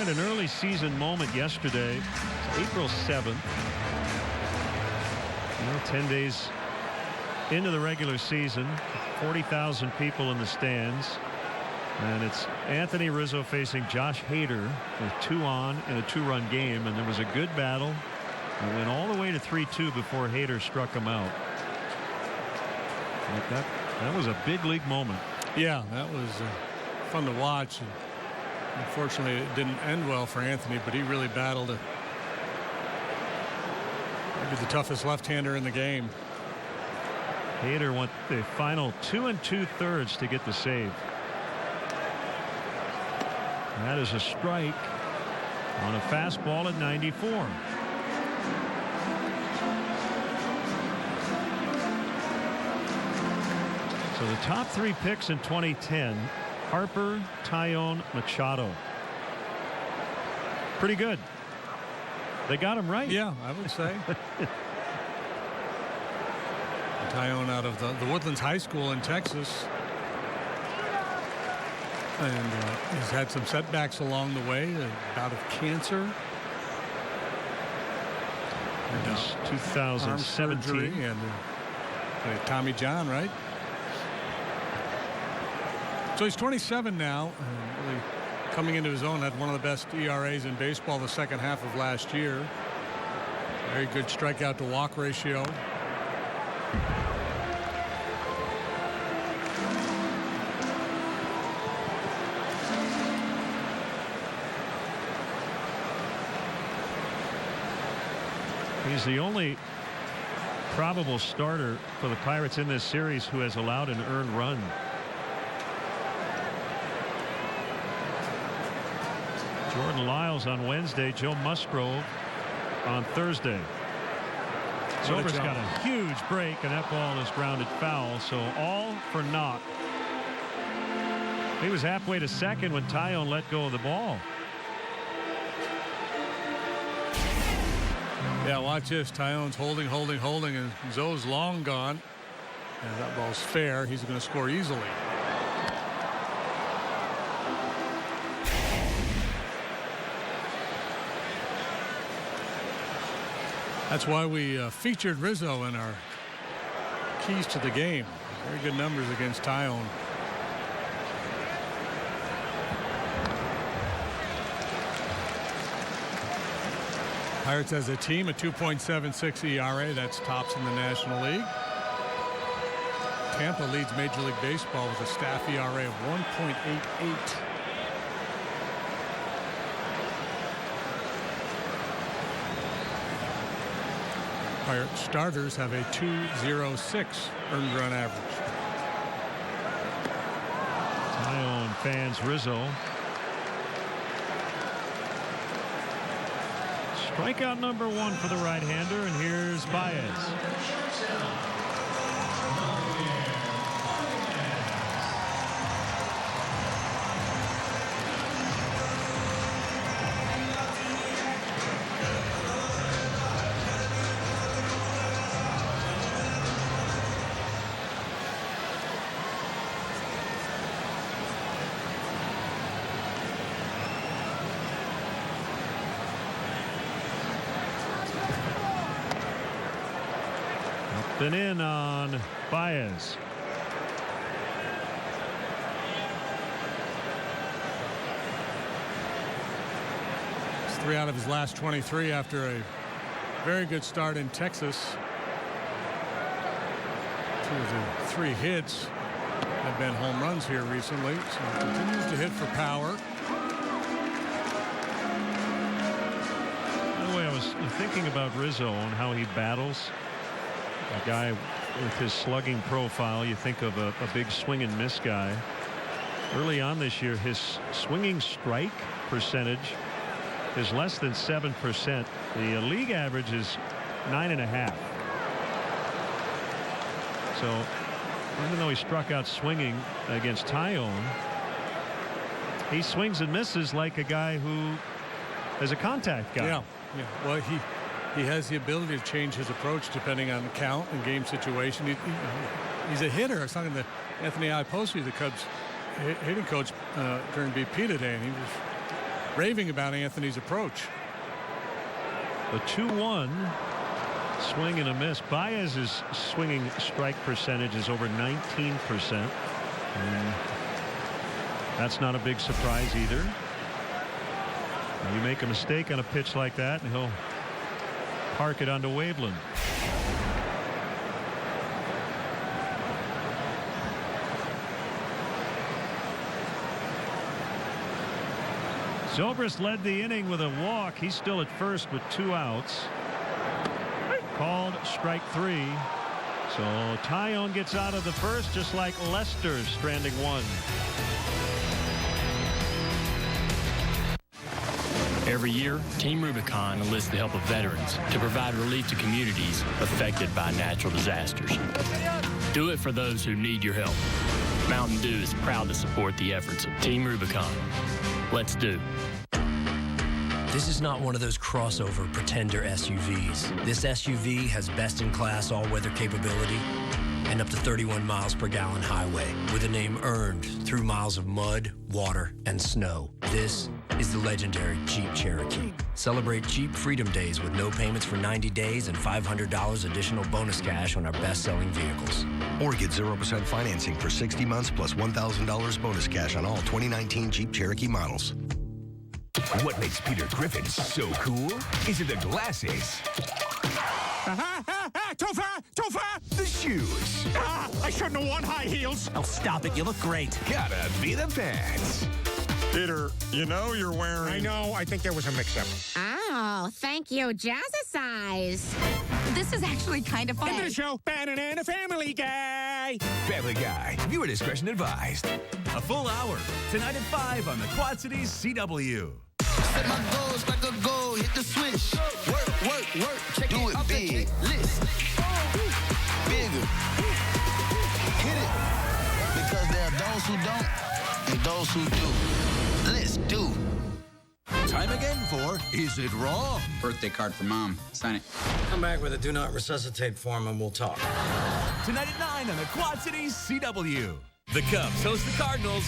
Speaker 9: had an early season moment yesterday. It's April 7th. 10 days into the regular season. 40,000 people in the stands. And it's Anthony Rizzo facing Josh Hader with 2 on in a 2-run game. And there was a good battle. It went all the way to 3-2 before Hader struck him out. That was a big league moment.
Speaker 10: Yeah, that was fun to watch. And unfortunately, it didn't end well for Anthony, but he really battled it. Maybe the toughest left-hander in the game.
Speaker 9: Hader went the final 2 2/3 to get the save. That is a strike on a fastball at 94. So the top 3 picks in 2010, Harper, Taillon, Machado. Pretty good. They got him right.
Speaker 10: Yeah, I would say. Taillon out of the Woodlands High School in Texas. And he's had some setbacks along the way, a bout of cancer.
Speaker 9: And 2017.
Speaker 10: And Tommy John, right? So he's 27 now, and really coming into his own. Had one of the best ERAs in baseball the second half of last year. Very good strikeout to walk ratio.
Speaker 9: He's the only probable starter for the Pirates in this series who has allowed an earned run. Jordan Lyles on Wednesday, Joe Musgrove on Thursday. Silver's got a huge break, and that ball is grounded foul, so all for naught. He was halfway to second when Taillon let go of the ball.
Speaker 10: Yeah, watch this. Taillon's holding, and Zoe's long gone. And that ball's fair. He's going to score easily. That's why we featured Rizzo in our keys to the game. Very good numbers against Taillon. Pirates as a team, a 2.76 ERA. That's tops in the National League. Tampa leads Major League Baseball with a staff ERA of 1.88. Pirate starters have a 2.06 earned run average.
Speaker 9: Taillon fans Rizzo. Strikeout number 1 for the right-hander, and here's Baez. Been in on Baez.
Speaker 10: It's 3 out of his last 23 after a very good start in Texas. 2 of the 3 hits have been home runs here recently. So he continues to hit for power.
Speaker 9: By the way, I was thinking about Rizzo and how he battles. A guy with his slugging profile, you think of a big swing and miss guy. Early on this year, his swinging strike percentage is less than 7%. The league average is 9.5. So even though he struck out swinging against Taillon, he swings and misses like a guy who is a contact guy.
Speaker 10: Yeah. Well, he has the ability to change his approach depending on the count and game situation. He's a hitter. I was talking to Anthony Ipossi, the Cubs hitting coach, during BP today, and he was raving about Anthony's approach.
Speaker 9: The 2-1 swing and a miss. Baez's swinging strike percentage is over 19%. And that's not a big surprise either. You make a mistake on a pitch like that, and he'll park it onto Waveland. Zobrist led the inning with a walk. He's still at first with 2 outs. Called strike 3. So Taillon gets out of the first, just like Lester stranding 1.
Speaker 6: Every year, Team Rubicon enlists the help of veterans to provide relief to communities affected by natural disasters. Do it for those who need your help. Mountain Dew is proud to support the efforts of Team Rubicon. Let's do.
Speaker 8: This is not one of those crossover pretender SUVs. This SUV has best-in-class all-weather capability and up to 31 miles per gallon highway, with a name earned through miles of mud, water, and snow. This is the legendary Jeep Cherokee. Celebrate Jeep Freedom Days with no payments for 90 days and $500 additional bonus cash on our best-selling vehicles.
Speaker 12: Or get 0% financing for 60 months plus $1,000 bonus cash on all 2019 Jeep Cherokee models.
Speaker 27: What makes Peter Griffin so cool? Is it the glasses?
Speaker 7: Too far!
Speaker 27: The shoes.
Speaker 7: I shouldn't have worn high heels.
Speaker 27: Oh, stop it. You look great. Gotta be the pants.
Speaker 7: Peter, you know you're wearing... I know. I think there was a mix-up.
Speaker 13: Oh, thank you, Jazzercise. This is actually kind of fun.
Speaker 7: End of the show, Bannon and a Family Guy.
Speaker 27: Family Guy. Viewer discretion advised. A full hour. Tonight at 5 on the Quad-Cities CW.
Speaker 24: Set my goals like a goal, hit the switch. Work, check do it big. List. Bigger. Hit it. Because there are those who don't and those who do. Let's do.
Speaker 27: Time again for Is It Wrong?
Speaker 14: Birthday card for Mom. Sign it.
Speaker 15: Come back with a do not resuscitate form and we'll talk.
Speaker 27: Tonight at 9 on the Quad-Cities CW. The Cubs host the Cardinals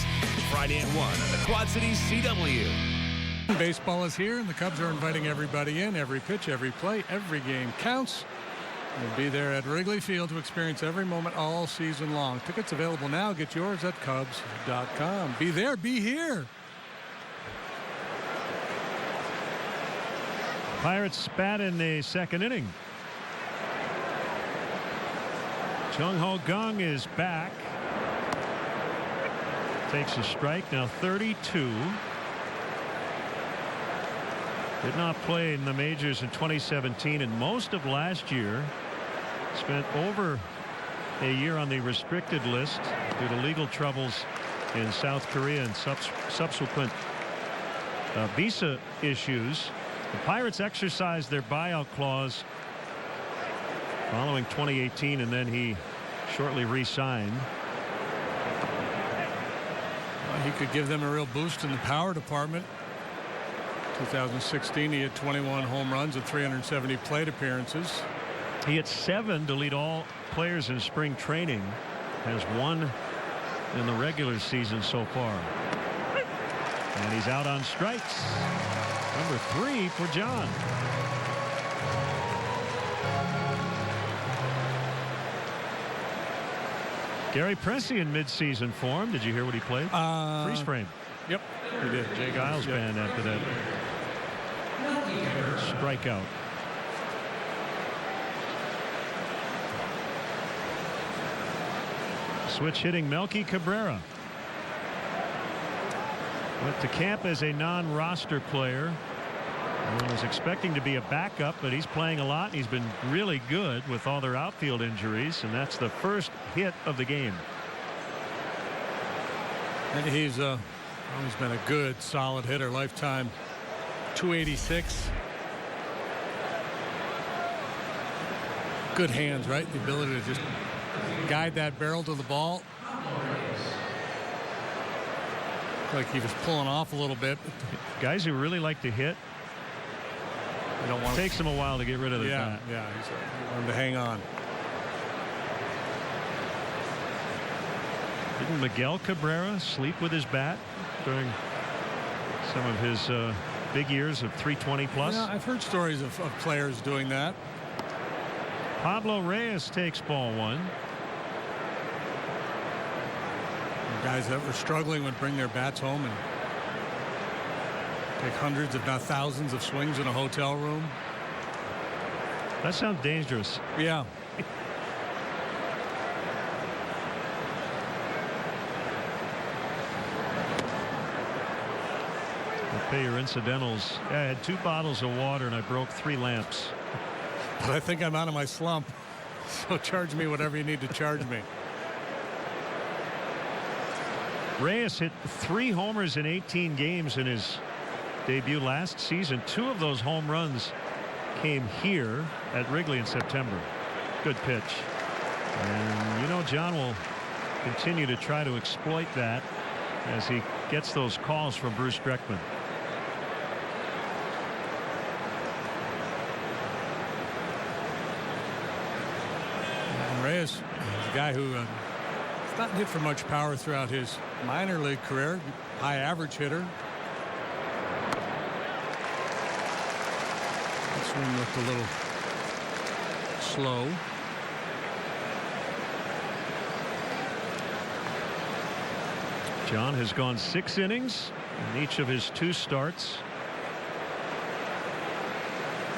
Speaker 27: Friday at 1 on the Quad-Cities CW.
Speaker 10: Baseball is here, and the Cubs are inviting everybody in. Every pitch, every play, every game counts. We'll be there at Wrigley Field to experience every moment all season long. Tickets available now. Get yours at Cubs.com. Be there, be here.
Speaker 9: Pirates spat in the second inning. Chung-Ho Kang is back. Takes a strike, now 32. Did not play in the majors in 2017 and most of last year. Spent over a year on the restricted list due to legal troubles in South Korea and subsequent visa issues. The Pirates exercised their buyout clause following 2018, and then he shortly re-signed.
Speaker 10: He could give them a real boost in the power department. 2016, he had 21 home runs and 370 plate appearances.
Speaker 9: He hit 7 to lead all players in spring training. Has 1 in the regular season so far. And he's out on strikes. Number 3 for John. Gary Pressey in midseason form. Did you hear what he played? Freeze frame.
Speaker 10: Yep, he did.
Speaker 9: Jay Giles band after that strikeout. Switch hitting Melky Cabrera. Went to camp as a non-roster player. And was expecting to be a backup, but he's playing a lot. And he's been really good with all their outfield injuries, and that's the first hit of the game.
Speaker 10: And he's been a good, solid hitter, lifetime 286. Good hands, right? The ability to just guide that barrel to the ball. Like he was pulling off a little bit.
Speaker 9: Guys who really like to hit, it takes him a while to get rid of the bat.
Speaker 10: Yeah, he wanted to hang on.
Speaker 9: Didn't Miguel Cabrera sleep with his bat during some of his big years of 320 plus.
Speaker 10: Yeah, I've heard stories of players doing that.
Speaker 9: Pablo Reyes takes ball one.
Speaker 10: Guys that were struggling would bring their bats home and take hundreds, if not thousands, of swings in a hotel room.
Speaker 9: That sounds dangerous.
Speaker 10: Yeah.
Speaker 9: Pay your incidentals. Yeah, I had 2 bottles of water and I broke 3 lamps.
Speaker 10: But I think I'm out of my slump. So charge me whatever you need to charge me.
Speaker 9: Reyes hit 3 homers in 18 games in his debut last season. 2 of those home runs came here at Wrigley in September. Good pitch. And, you know, John will continue to try to exploit that as he gets those calls from Bruce Dreckman.
Speaker 10: Reyes is a guy who has not hit for much power throughout his minor league career. High average hitter. This one looked a little slow.
Speaker 9: John has gone 6 innings in each of his 2 starts.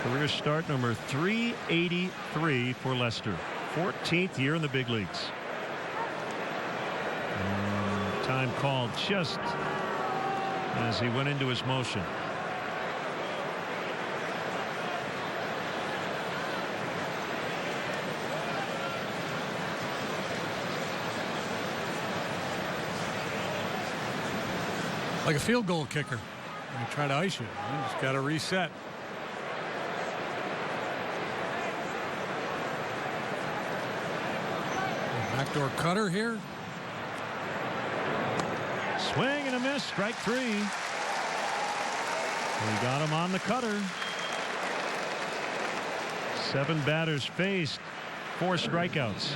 Speaker 9: Career start number 383 for Lester. 14th year in the big leagues. And time called just as he went into his motion.
Speaker 10: Like a field goal kicker. You try to ice you. You just got to reset. Backdoor cutter here.
Speaker 9: Swing and a miss. Strike 3. We got him on the cutter. 7 batters faced. 4 strikeouts.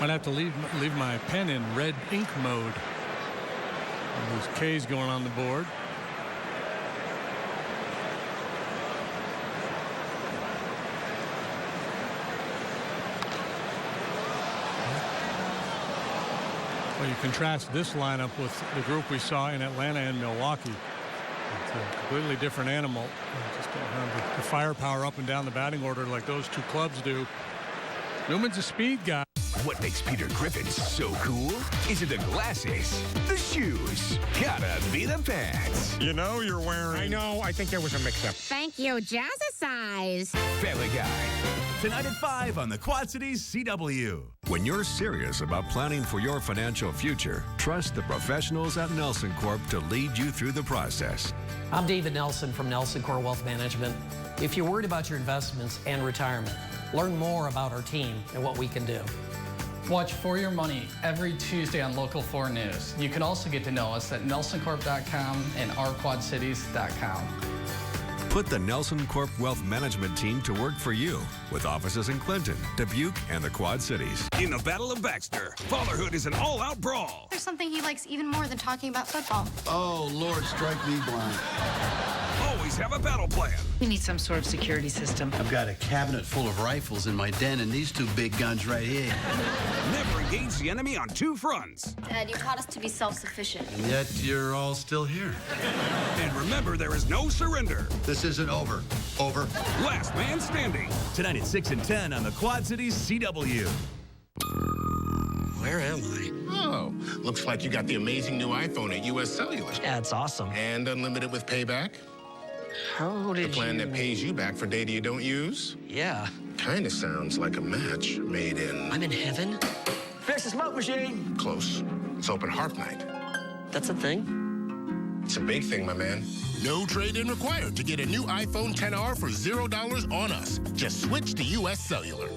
Speaker 10: Might have to leave my pen in red ink mode. There's K's going on the board. Well, you contrast this lineup with the group we saw in Atlanta and Milwaukee. It's a completely different animal. You just don't have the firepower up and down the batting order like those 2 clubs do. Newman's a speed guy.
Speaker 16: What makes Peter Griffin so cool? Is it the glasses, the shoes? Gotta be the pants.
Speaker 17: You know you're wearing...
Speaker 18: I know. I think there was a mix-up.
Speaker 13: Thank you, Jazzercise.
Speaker 16: Family Guy. Tonight at 5 on the Quad-Cities CW.
Speaker 17: When you're serious about planning for your financial future, trust the professionals at Nelson Corp to lead you through the process.
Speaker 18: I'm David Nelson from Nelson Corp Wealth Management. If you're worried about your investments and retirement, learn more about our team and what we can do.
Speaker 24: Watch For Your Money every Tuesday on Local 4 News. You can also get to know us at nelsoncorp.com and ourquadcities.com.
Speaker 17: Put the Nelson Corp Wealth Management team to work for you with offices in Clinton, Dubuque, and the Quad Cities.
Speaker 27: In the Battle of Baxter, fatherhood is an all-out brawl.
Speaker 19: There's something he likes even more than talking about football.
Speaker 21: Oh, Lord, strike me blind.
Speaker 27: Always have a battle plan. We need some sort of security system.
Speaker 21: I've got a cabinet full of rifles in my den and these 2 big guns right here.
Speaker 27: Never engage the enemy on 2 fronts.
Speaker 19: Dad, you taught us to be self-sufficient.
Speaker 21: And yet you're all still here.
Speaker 27: And remember, there is no surrender.
Speaker 21: This isn't over. Over.
Speaker 27: Last man standing. Tonight at 6 and 10 on the Quad-Cities CW.
Speaker 18: Where am I?
Speaker 1: Oh, looks like you got the amazing new iPhone at US Cellular.
Speaker 18: Yeah, it's awesome.
Speaker 1: And unlimited with payback.
Speaker 18: How did
Speaker 1: the plan that pays you back for data you don't use?
Speaker 18: Yeah.
Speaker 1: Kinda sounds like a match made in...
Speaker 18: I'm in heaven? Fix the smoke machine.
Speaker 1: Close. It's open heart night.
Speaker 18: That's a thing?
Speaker 1: It's a big thing, my man. No trade-in required to get a new iPhone XR for $0 on us. Just switch to US Cellular.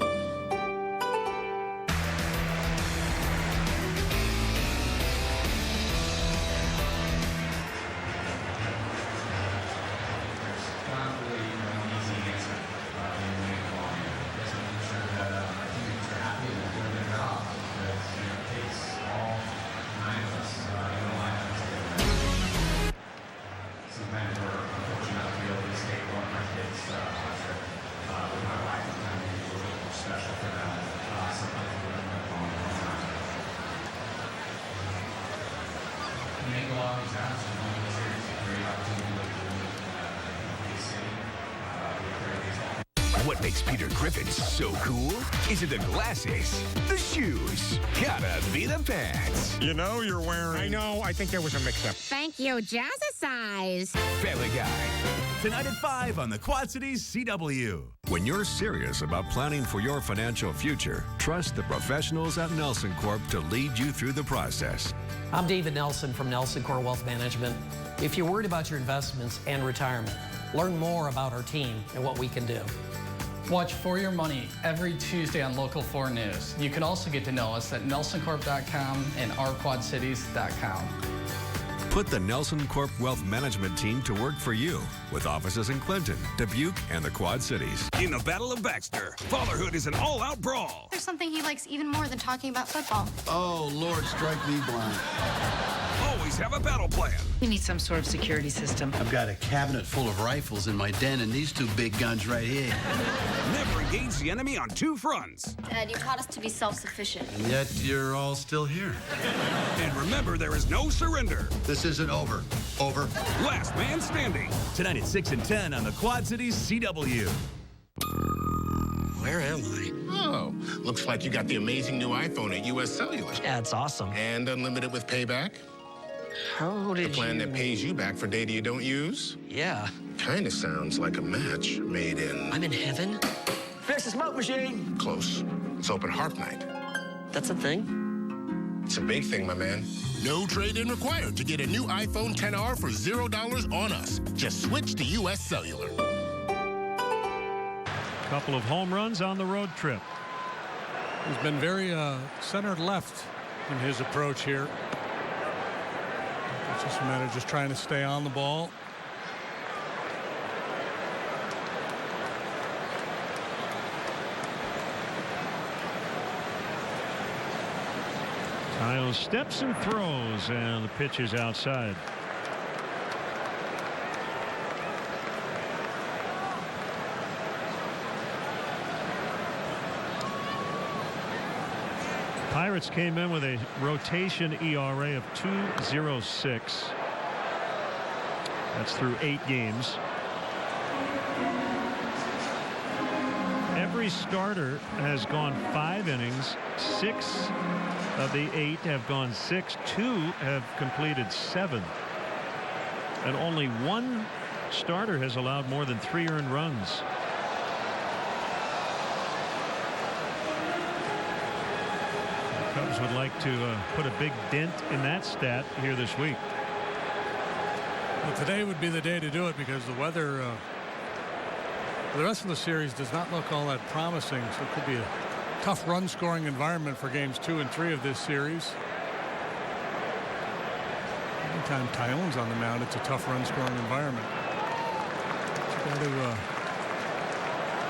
Speaker 16: What makes Peter Griffin so cool? Is it the glasses, the shoes? Gotta be the pants.
Speaker 2: You know you're wearing... I know. I think there was a mix-up.
Speaker 13: Thank you, Jazzercise.
Speaker 16: Family Guy.
Speaker 27: Tonight at 5 on the Quad Cities CW.
Speaker 17: When you're serious about planning for your financial future, trust the professionals at Nelson Corp to lead you through the process.
Speaker 18: I'm David Nelson from Nelson Core Wealth Management. If you're worried about your investments and retirement, learn more about our team and what we can do.
Speaker 11: Watch For Your Money every Tuesday on Local 4 News. You can also get to know us at nelsoncorp.com and ourquadcities.com.
Speaker 17: Put the Nelson Corp Wealth Management team to work for you with offices in Clinton, Dubuque, and the Quad Cities.
Speaker 20: In the Battle of Baxter, fatherhood is an all-out brawl.
Speaker 19: There's something he likes even more than talking about football.
Speaker 21: Oh, Lord, strike me blind.
Speaker 20: Always have a battle plan.
Speaker 22: We need some sort of security system.
Speaker 21: I've got a cabinet full of rifles in my den and these two big guns right here.
Speaker 20: Never engage the enemy on two fronts.
Speaker 19: Dad, you taught us to be self-sufficient.
Speaker 21: And yet you're all still here.
Speaker 20: And remember, there is no surrender.
Speaker 21: This isn't over. Over.
Speaker 20: Last man standing.
Speaker 27: Tonight at 6 and 10 on the Quad Cities CW.
Speaker 8: Where am I?
Speaker 1: Oh, looks like you got the amazing new iPhone at US Cellular.
Speaker 8: Yeah, it's awesome.
Speaker 1: And unlimited with payback.
Speaker 8: How did
Speaker 1: the plan that pays you back for data you don't use?
Speaker 8: Yeah.
Speaker 1: Kind of sounds like a match made in...
Speaker 8: I'm in heaven? Fix the smoke machine!
Speaker 1: Close. It's open harp night.
Speaker 8: That's a thing?
Speaker 1: It's a big thing, my man. No trade-in required to get a new iPhone XR for $0 on us. Just switch to US Cellular.
Speaker 9: Couple of home runs on the road trip.
Speaker 10: He's been very centered left in his approach here. It's just a matter of just trying to stay on the ball.
Speaker 9: Kyle steps and throws, and the pitch is outside. Pirates came in with a rotation ERA of 2.06. That's through 8 games. Every starter has gone 5 innings. 6 of the 8 have gone 6. 2 have completed 7. And only 1 starter has allowed more than 3 earned runs. Cubs would like to put a big dent in that stat here this week.
Speaker 10: Well, today would be the day to do it because the weather the rest of the series does not look all that promising, so it could be a tough run scoring environment for games 2 and 3 of this series. Anytime Tyone's on the mound, it's a tough run scoring environment. You got to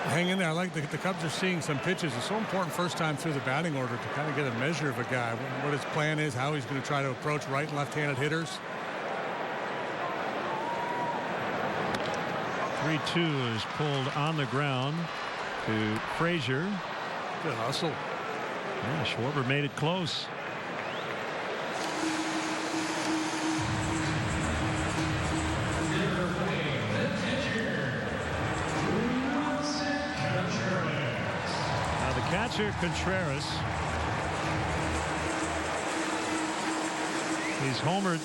Speaker 10: hang in there. I like the Cubs are seeing some pitches. It's so important first time through the batting order to kind of get a measure of a guy, what his plan is, how he's going to try to approach right and left-handed hitters.
Speaker 9: 3-2 is pulled on the ground to Frazier.
Speaker 10: Good hustle.
Speaker 9: Yeah, Schwarber made it close. Catcher Contreras. He's homered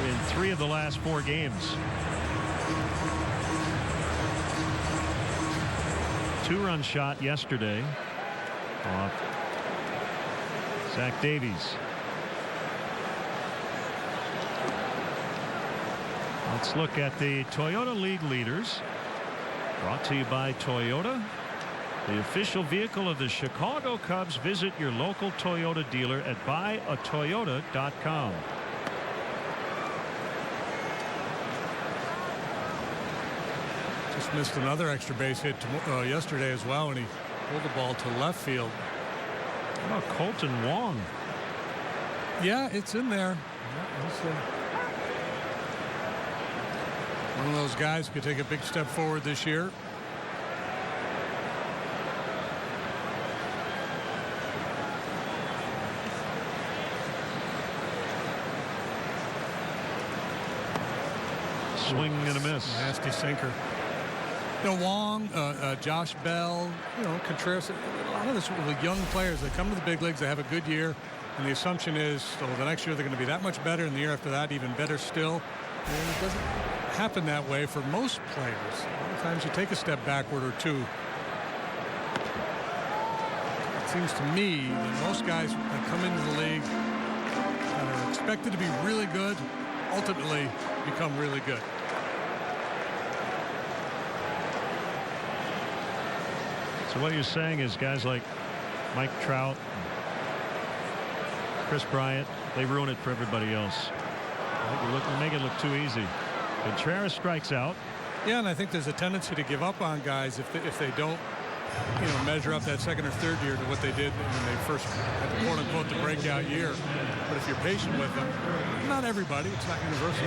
Speaker 9: in 3 of the last 4 games. 2-run shot yesterday off Zach Davies. Let's look at the Toyota League leaders. Brought to you by Toyota, the official vehicle of the Chicago Cubs. Visit your local Toyota dealer at buyatoyota.com.
Speaker 10: Just missed another extra base hit yesterday as well when he pulled the ball to left field.
Speaker 9: How about Colton Wong?
Speaker 10: Yeah, it's in there. One of those guys who could take a big step forward this year.
Speaker 9: swing and a miss.
Speaker 10: Nasty sinker. Wong, Josh Bell, Contreras, a lot of this with young players that come to the big leagues, they have a good year, and the assumption is, the next year they're going to be that much better, and the year after that even better still. And it doesn't happen that way for most players. A lot of times you take a step backward or two. It seems to me that most guys that come into the league that are expected to be really good ultimately become really good.
Speaker 9: So what you're saying is guys like Mike Trout, Chris Bryant, they ruin it for everybody else. They make it look too easy. Contreras strikes out.
Speaker 10: Yeah, and I think there's a tendency to give up on guys if they don't, measure up that second or third year to what they did when they first had, quote unquote, the breakout year. But if you're patient with them, not everybody, it's not universal.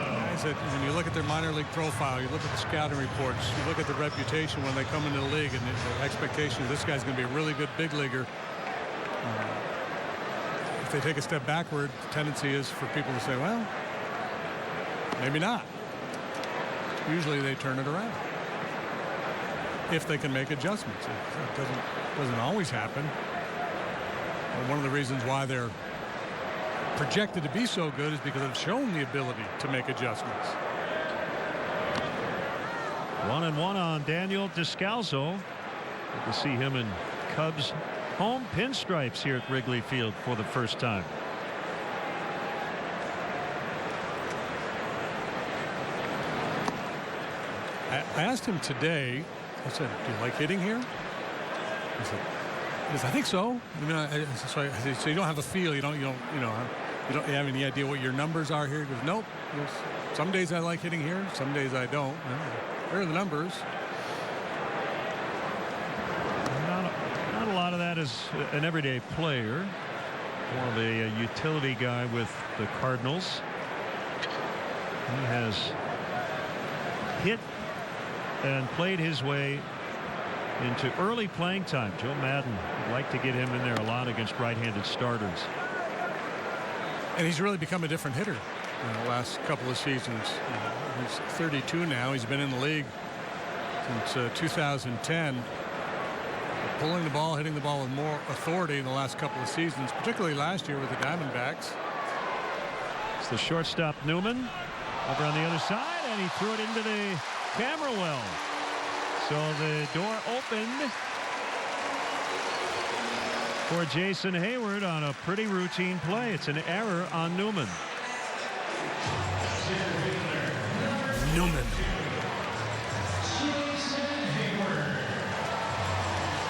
Speaker 10: Guys that when you look at their minor league profile, you look at the scouting reports, you look at the reputation when they come into the league, and the expectation is this guy's going to be a really good big leaguer. If they take a step backward, the tendency is for people to say, well, maybe not. Usually they turn it around if they can make adjustments. It doesn't always happen. But one of the reasons why they're projected to be so good is because they've shown the ability to make adjustments.
Speaker 9: 1-1 on Daniel Descalso. Good to see him in Cubs home pinstripes here at Wrigley Field for the first time.
Speaker 10: I asked him today, I said, do you like hitting here? He said, I think so. So you don't have a feel. You don't have any idea what your numbers are here. He goes, nope. Some days I like hitting here. Some days I don't. Here are the numbers.
Speaker 9: Not a lot of that is an everyday player. More of a utility guy with the Cardinals. He has hit and played his way into early playing time. Joe Madden would like to get him in there a lot against right-handed starters.
Speaker 10: And he's really become a different hitter in the last couple of seasons. He's 32 now. He's been in the league since 2010. Pulling the ball, hitting the ball with more authority in the last couple of seasons, particularly last year with the Diamondbacks.
Speaker 9: It's the shortstop Newman over on the other side, and he threw it into the camera well. So the door opened for Jason Hayward on a pretty routine play. It's an error on Newman.
Speaker 10: Newman.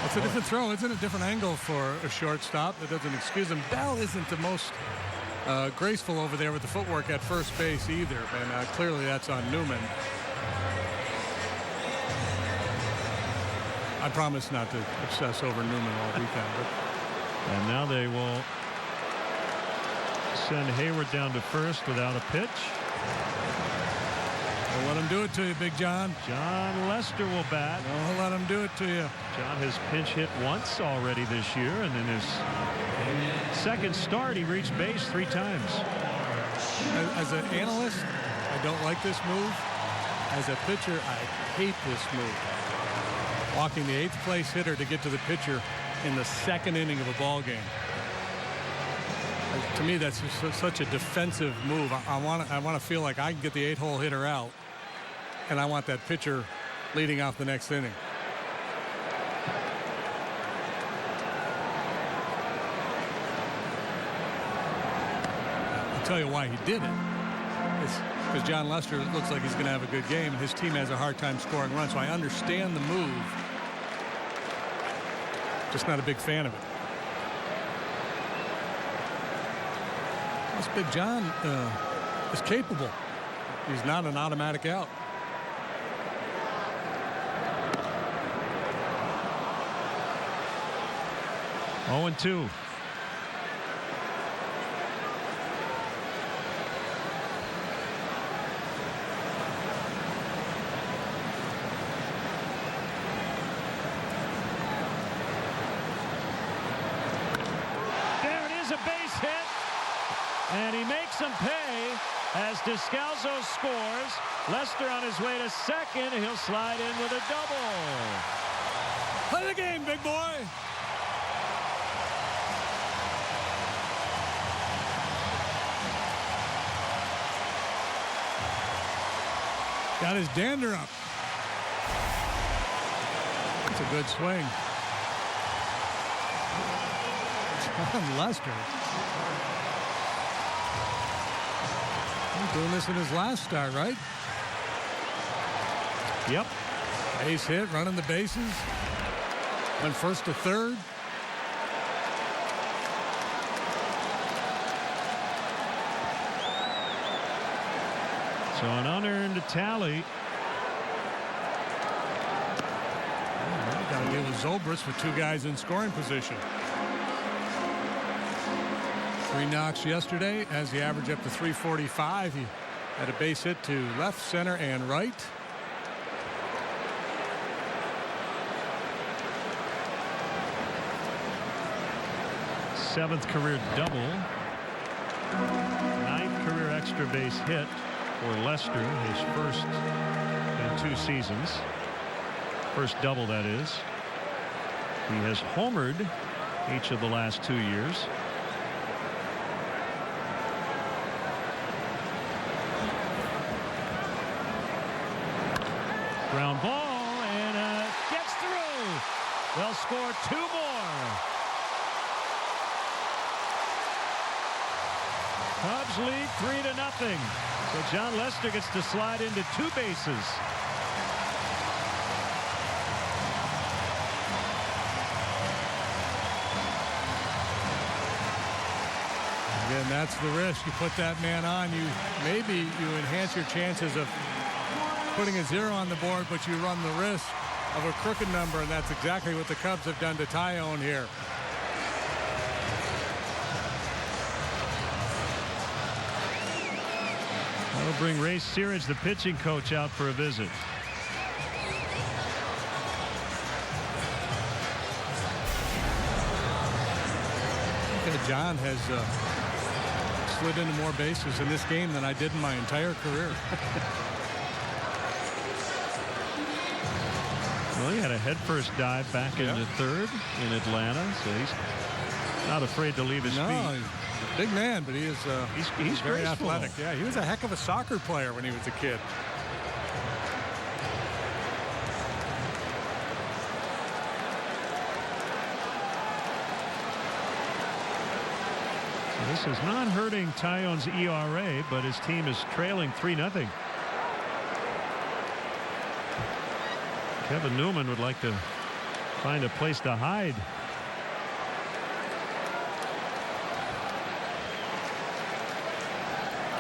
Speaker 10: It's a different throw. It's in a different angle for a shortstop. That doesn't excuse him. Bell isn't the most graceful over there with the footwork at first base either. And clearly that's on Newman. I promise not to obsess over Newman all weekend.
Speaker 9: And now they will send Hayward down to first without a pitch.
Speaker 10: Don't let him do it to you, Big John.
Speaker 9: John Lester will bat.
Speaker 10: Don't let him do it to you.
Speaker 9: John has pinch hit once already this year, and in his second start, he reached base 3 times.
Speaker 10: As an analyst, I don't like this move. As a pitcher, I hate this move. Walking the 8th place hitter to get to the pitcher in the 2nd inning of a ball game. To me, that's such a defensive move. I want to feel like I can get the 8-hole hitter out, and I want that pitcher leading off the next inning. I'll tell you why he did it. It's because John Lester looks like he's going to have a good game, and his team has a hard time scoring runs. So I understand the move. Just not a big fan of it. This Big John is capable. He's not an automatic out.
Speaker 9: Oh, 0-2. And he makes them pay as Descalzo scores. Lester on his way to second. He'll slide in with a double.
Speaker 10: Play the game, big boy. Got his dander up. That's a good swing. John Lester. He's doing this in his last start, right?
Speaker 9: Yep.
Speaker 10: Base hit, running the bases. Went first to third.
Speaker 9: So an unearned tally.
Speaker 10: Got to deal with Zobrist with two guys in scoring position. 3 knocks yesterday as the average up to 345. He had a base hit to left, center, and right.
Speaker 9: Seventh career double. 9th career extra base hit for Lester, his first in 2 seasons. First double, that is. He has homered each of the last 2 years. Ground ball, and gets through. They'll score 2 more. Cubs lead 3-0. So John Lester gets to slide into 2 bases.
Speaker 10: Again, that's the risk. You put that man on, maybe you enhance your chances of putting a 0 on the board, but you run the risk of a crooked number, and that's exactly what the Cubs have done to Tyone here.
Speaker 9: That'll bring Ray Searage, the pitching coach, out for a visit.
Speaker 10: John has slid into more bases in this game than I did in my entire career.
Speaker 9: Well, he had a headfirst dive back into third in Atlanta, so he's not afraid to leave his feet.
Speaker 10: He's a big man, but he is
Speaker 9: he's
Speaker 10: very
Speaker 9: graceful.
Speaker 10: athletic. Yeah, he was a heck of a soccer player when he was a kid.
Speaker 9: This is not hurting Tyone's ERA, but his team is trailing 3-0. Kevin Newman would like to find a place to hide.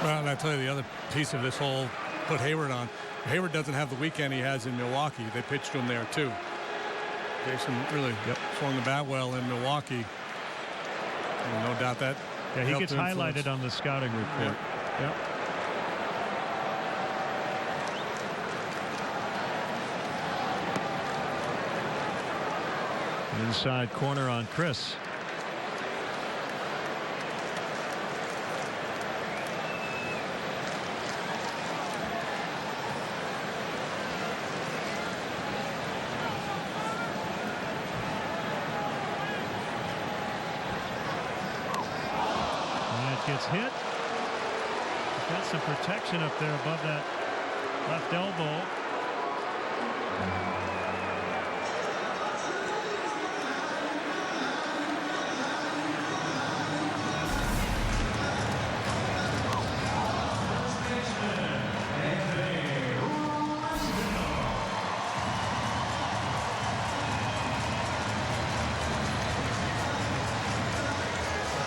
Speaker 10: Well, and I tell you, the other piece of this whole put Hayward on. Hayward doesn't have the weekend he has in Milwaukee. They pitched to him there too. Jason really swung the bat well in Milwaukee. And no doubt that.
Speaker 9: Yeah, he gets highlighted on the scouting report. Yep. Inside corner on Chris. Gets hit. Got some protection up there above that left elbow.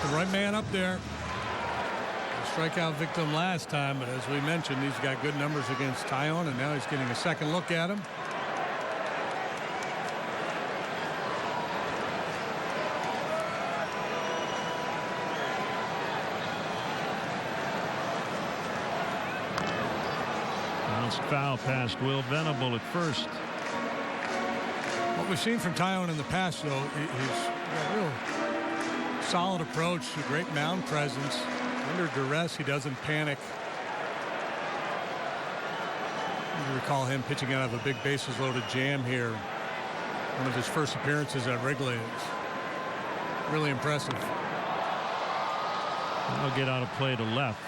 Speaker 10: The right man up there. Strikeout victim last time, but as we mentioned, he's got good numbers against Tyone, and now he's getting a second look at him.
Speaker 9: Bounced foul past Will Venable at first.
Speaker 10: What we've seen from Tyone in the past, though, he's got a real solid approach, a great mound presence. Under duress, he doesn't panic. You recall him pitching out of a big bases-loaded jam here. One of his first appearances at Wrigley. It's really impressive.
Speaker 9: I'll get out of play to left.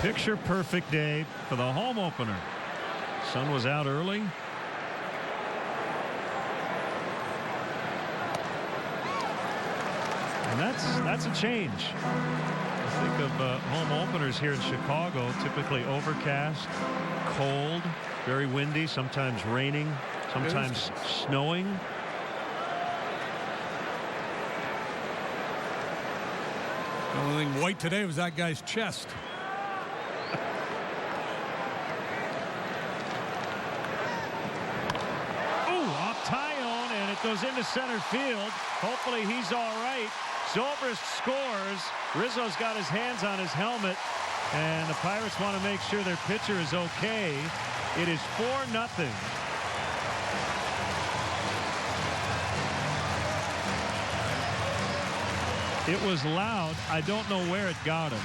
Speaker 9: Picture perfect day for the home opener. Sun was out early. And that's a change. Think of home openers here in Chicago, typically overcast, cold, very windy, sometimes raining, sometimes snowing.
Speaker 10: The only thing white today was that guy's chest.
Speaker 9: Goes into center field. Hopefully he's all right. Zobrist scores. Rizzo's got his hands on his helmet, and the Pirates want to make sure their pitcher is okay. It is 4-0. It was loud. I don't know where it got him.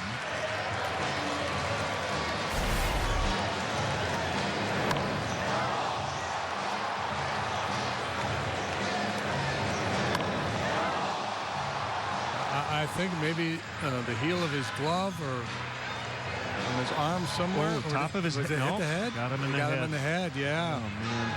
Speaker 10: I think maybe the heel of his glove or on his arm somewhere.
Speaker 9: Oh, top of his head.
Speaker 10: Hit the head?
Speaker 9: Got him in the head.
Speaker 10: Got him in the head, yeah.
Speaker 9: Oh, man.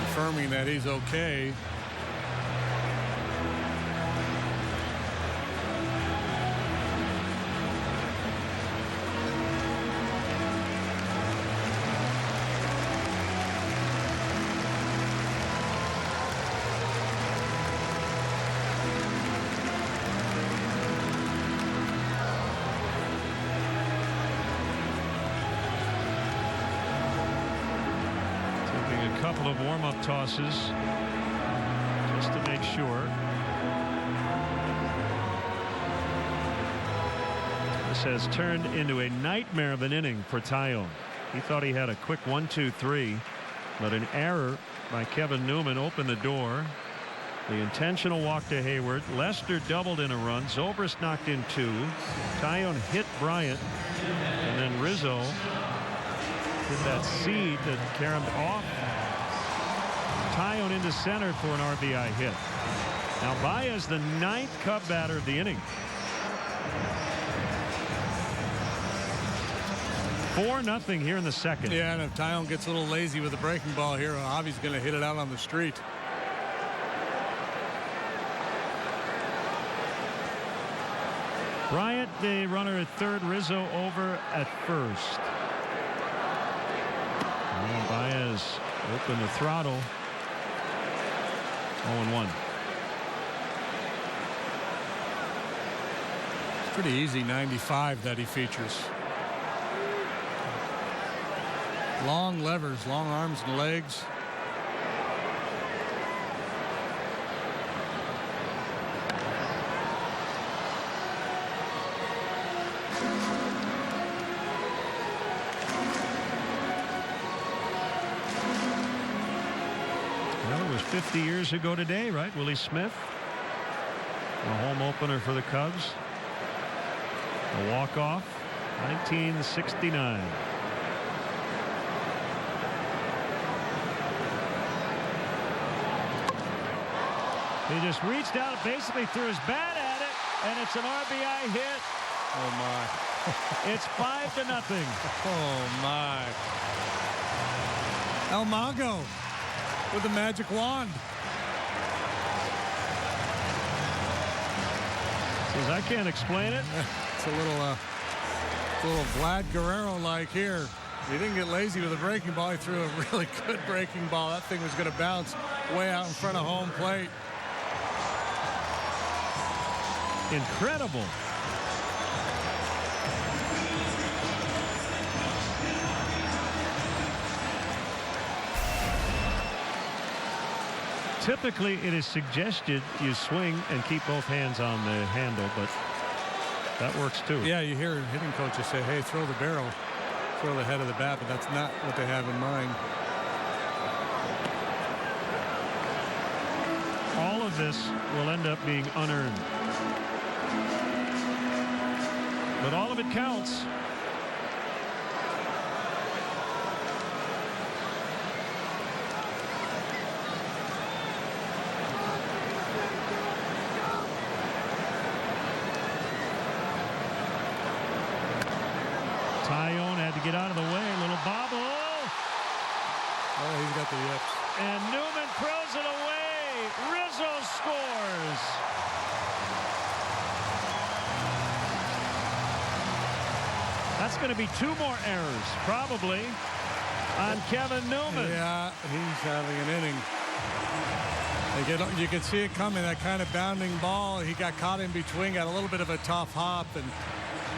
Speaker 10: Confirming that he's okay.
Speaker 9: Of warm-up tosses just to make sure. This has turned into a nightmare of an inning for Taillon. He thought he had a quick 1-2-3, but an error by Kevin Newman opened the door. The intentional walk to Hayward. Lester doubled in a run. Zobrist knocked in 2. Taillon hit Bryant, and then Rizzo hit that seed that caromed off Taillon into center for an RBI hit. Now Baez, the 9th Cub batter of the inning. 4-0 here in the second.
Speaker 10: Yeah, and if Taillon gets a little lazy with the breaking ball here, Javi's going to hit it out on the street.
Speaker 9: Bryant, the runner at third, Rizzo over at first. And Baez opened the throttle. 0-1.
Speaker 10: It's pretty easy 95 that he features. Long levers, long arms and legs.
Speaker 9: Well, it was 50 years ago today, right? Willie Smith, the home opener for the Cubs. A walk-off, 1969. He just reached out, basically threw his bat at it, and it's an RBI hit.
Speaker 10: Oh, my.
Speaker 9: It's 5-0.
Speaker 10: Oh, my. El Mago with the magic wand.
Speaker 9: Says, I can't explain it.
Speaker 10: It's a little Vlad Guerrero-like here. He didn't get lazy with a breaking ball. He threw a really good breaking ball. That thing was going to bounce way out in front of home plate.
Speaker 9: Incredible. Typically, it is suggested you swing and keep both hands on the handle, but that works too.
Speaker 10: Yeah, you hear hitting coaches say, hey, throw the barrel, throw the head of the bat, but that's not what they have in mind.
Speaker 9: All of this will end up being unearned. But all of it counts. Tyone had to get out of the way. Little bobble.
Speaker 10: Oh, he's got the yips.
Speaker 9: And Newman throws it away. Rizzo scores. That's going to be 2 more errors, probably, on Kevin Newman.
Speaker 10: Yeah, he's having an inning. You can see it coming, that kind of bounding ball. He got caught in between, got a little bit of a tough hop, and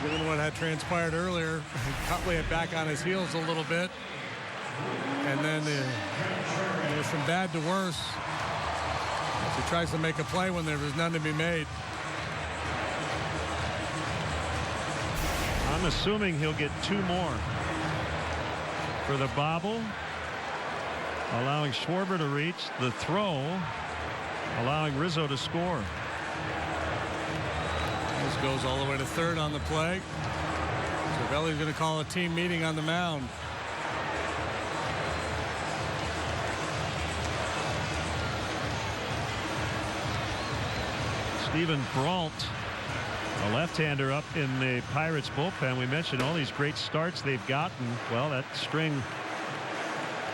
Speaker 10: given what had transpired earlier, Cutley had back on his heels a little bit. And then from bad to worse. He tries to make a play when there was none to be made.
Speaker 9: I'm assuming he'll get 2 more. For the bobble, allowing Schwarber to reach. The throw, allowing Rizzo to score.
Speaker 10: This goes all the way to third on the play. Cervelli's going to call a team meeting on the mound.
Speaker 9: Stephen Brault, a left-hander up in the Pirates bullpen. We mentioned all these great starts they've gotten. Well, that string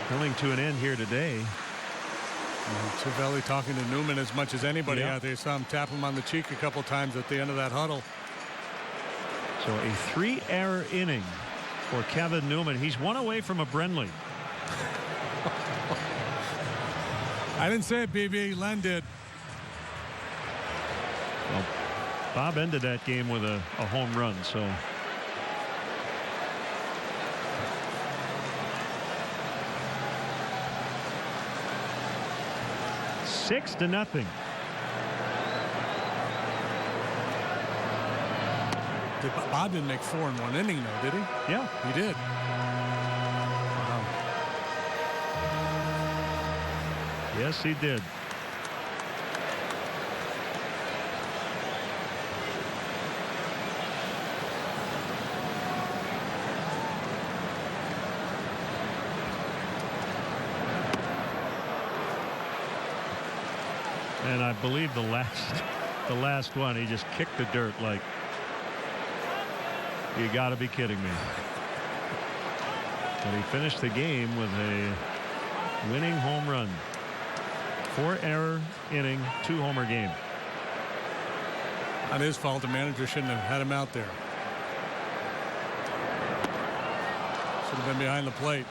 Speaker 9: coming to an end here today.
Speaker 10: Cervelli talking to Newman as much as anybody out there. Saw him tap him on the cheek a couple times at the end of that huddle.
Speaker 9: So a 3-error inning for Kevin Newman. He's 1 away from a Brenly.
Speaker 10: I didn't say it, BB. Len did.
Speaker 9: Well, Bob ended that game with a home run, so. Six to nothing.
Speaker 10: Bob didn't make 4 in 1 inning, though, did he?
Speaker 9: Yeah,
Speaker 10: he did. Wow.
Speaker 9: Yes, he did. And I believe the last one, he just kicked the dirt like, you got to be kidding me. But he finished the game with a winning home run. 4-error inning, 2-homer game.
Speaker 10: Not his fault. The manager shouldn't have had him out there. Should have been behind the plate.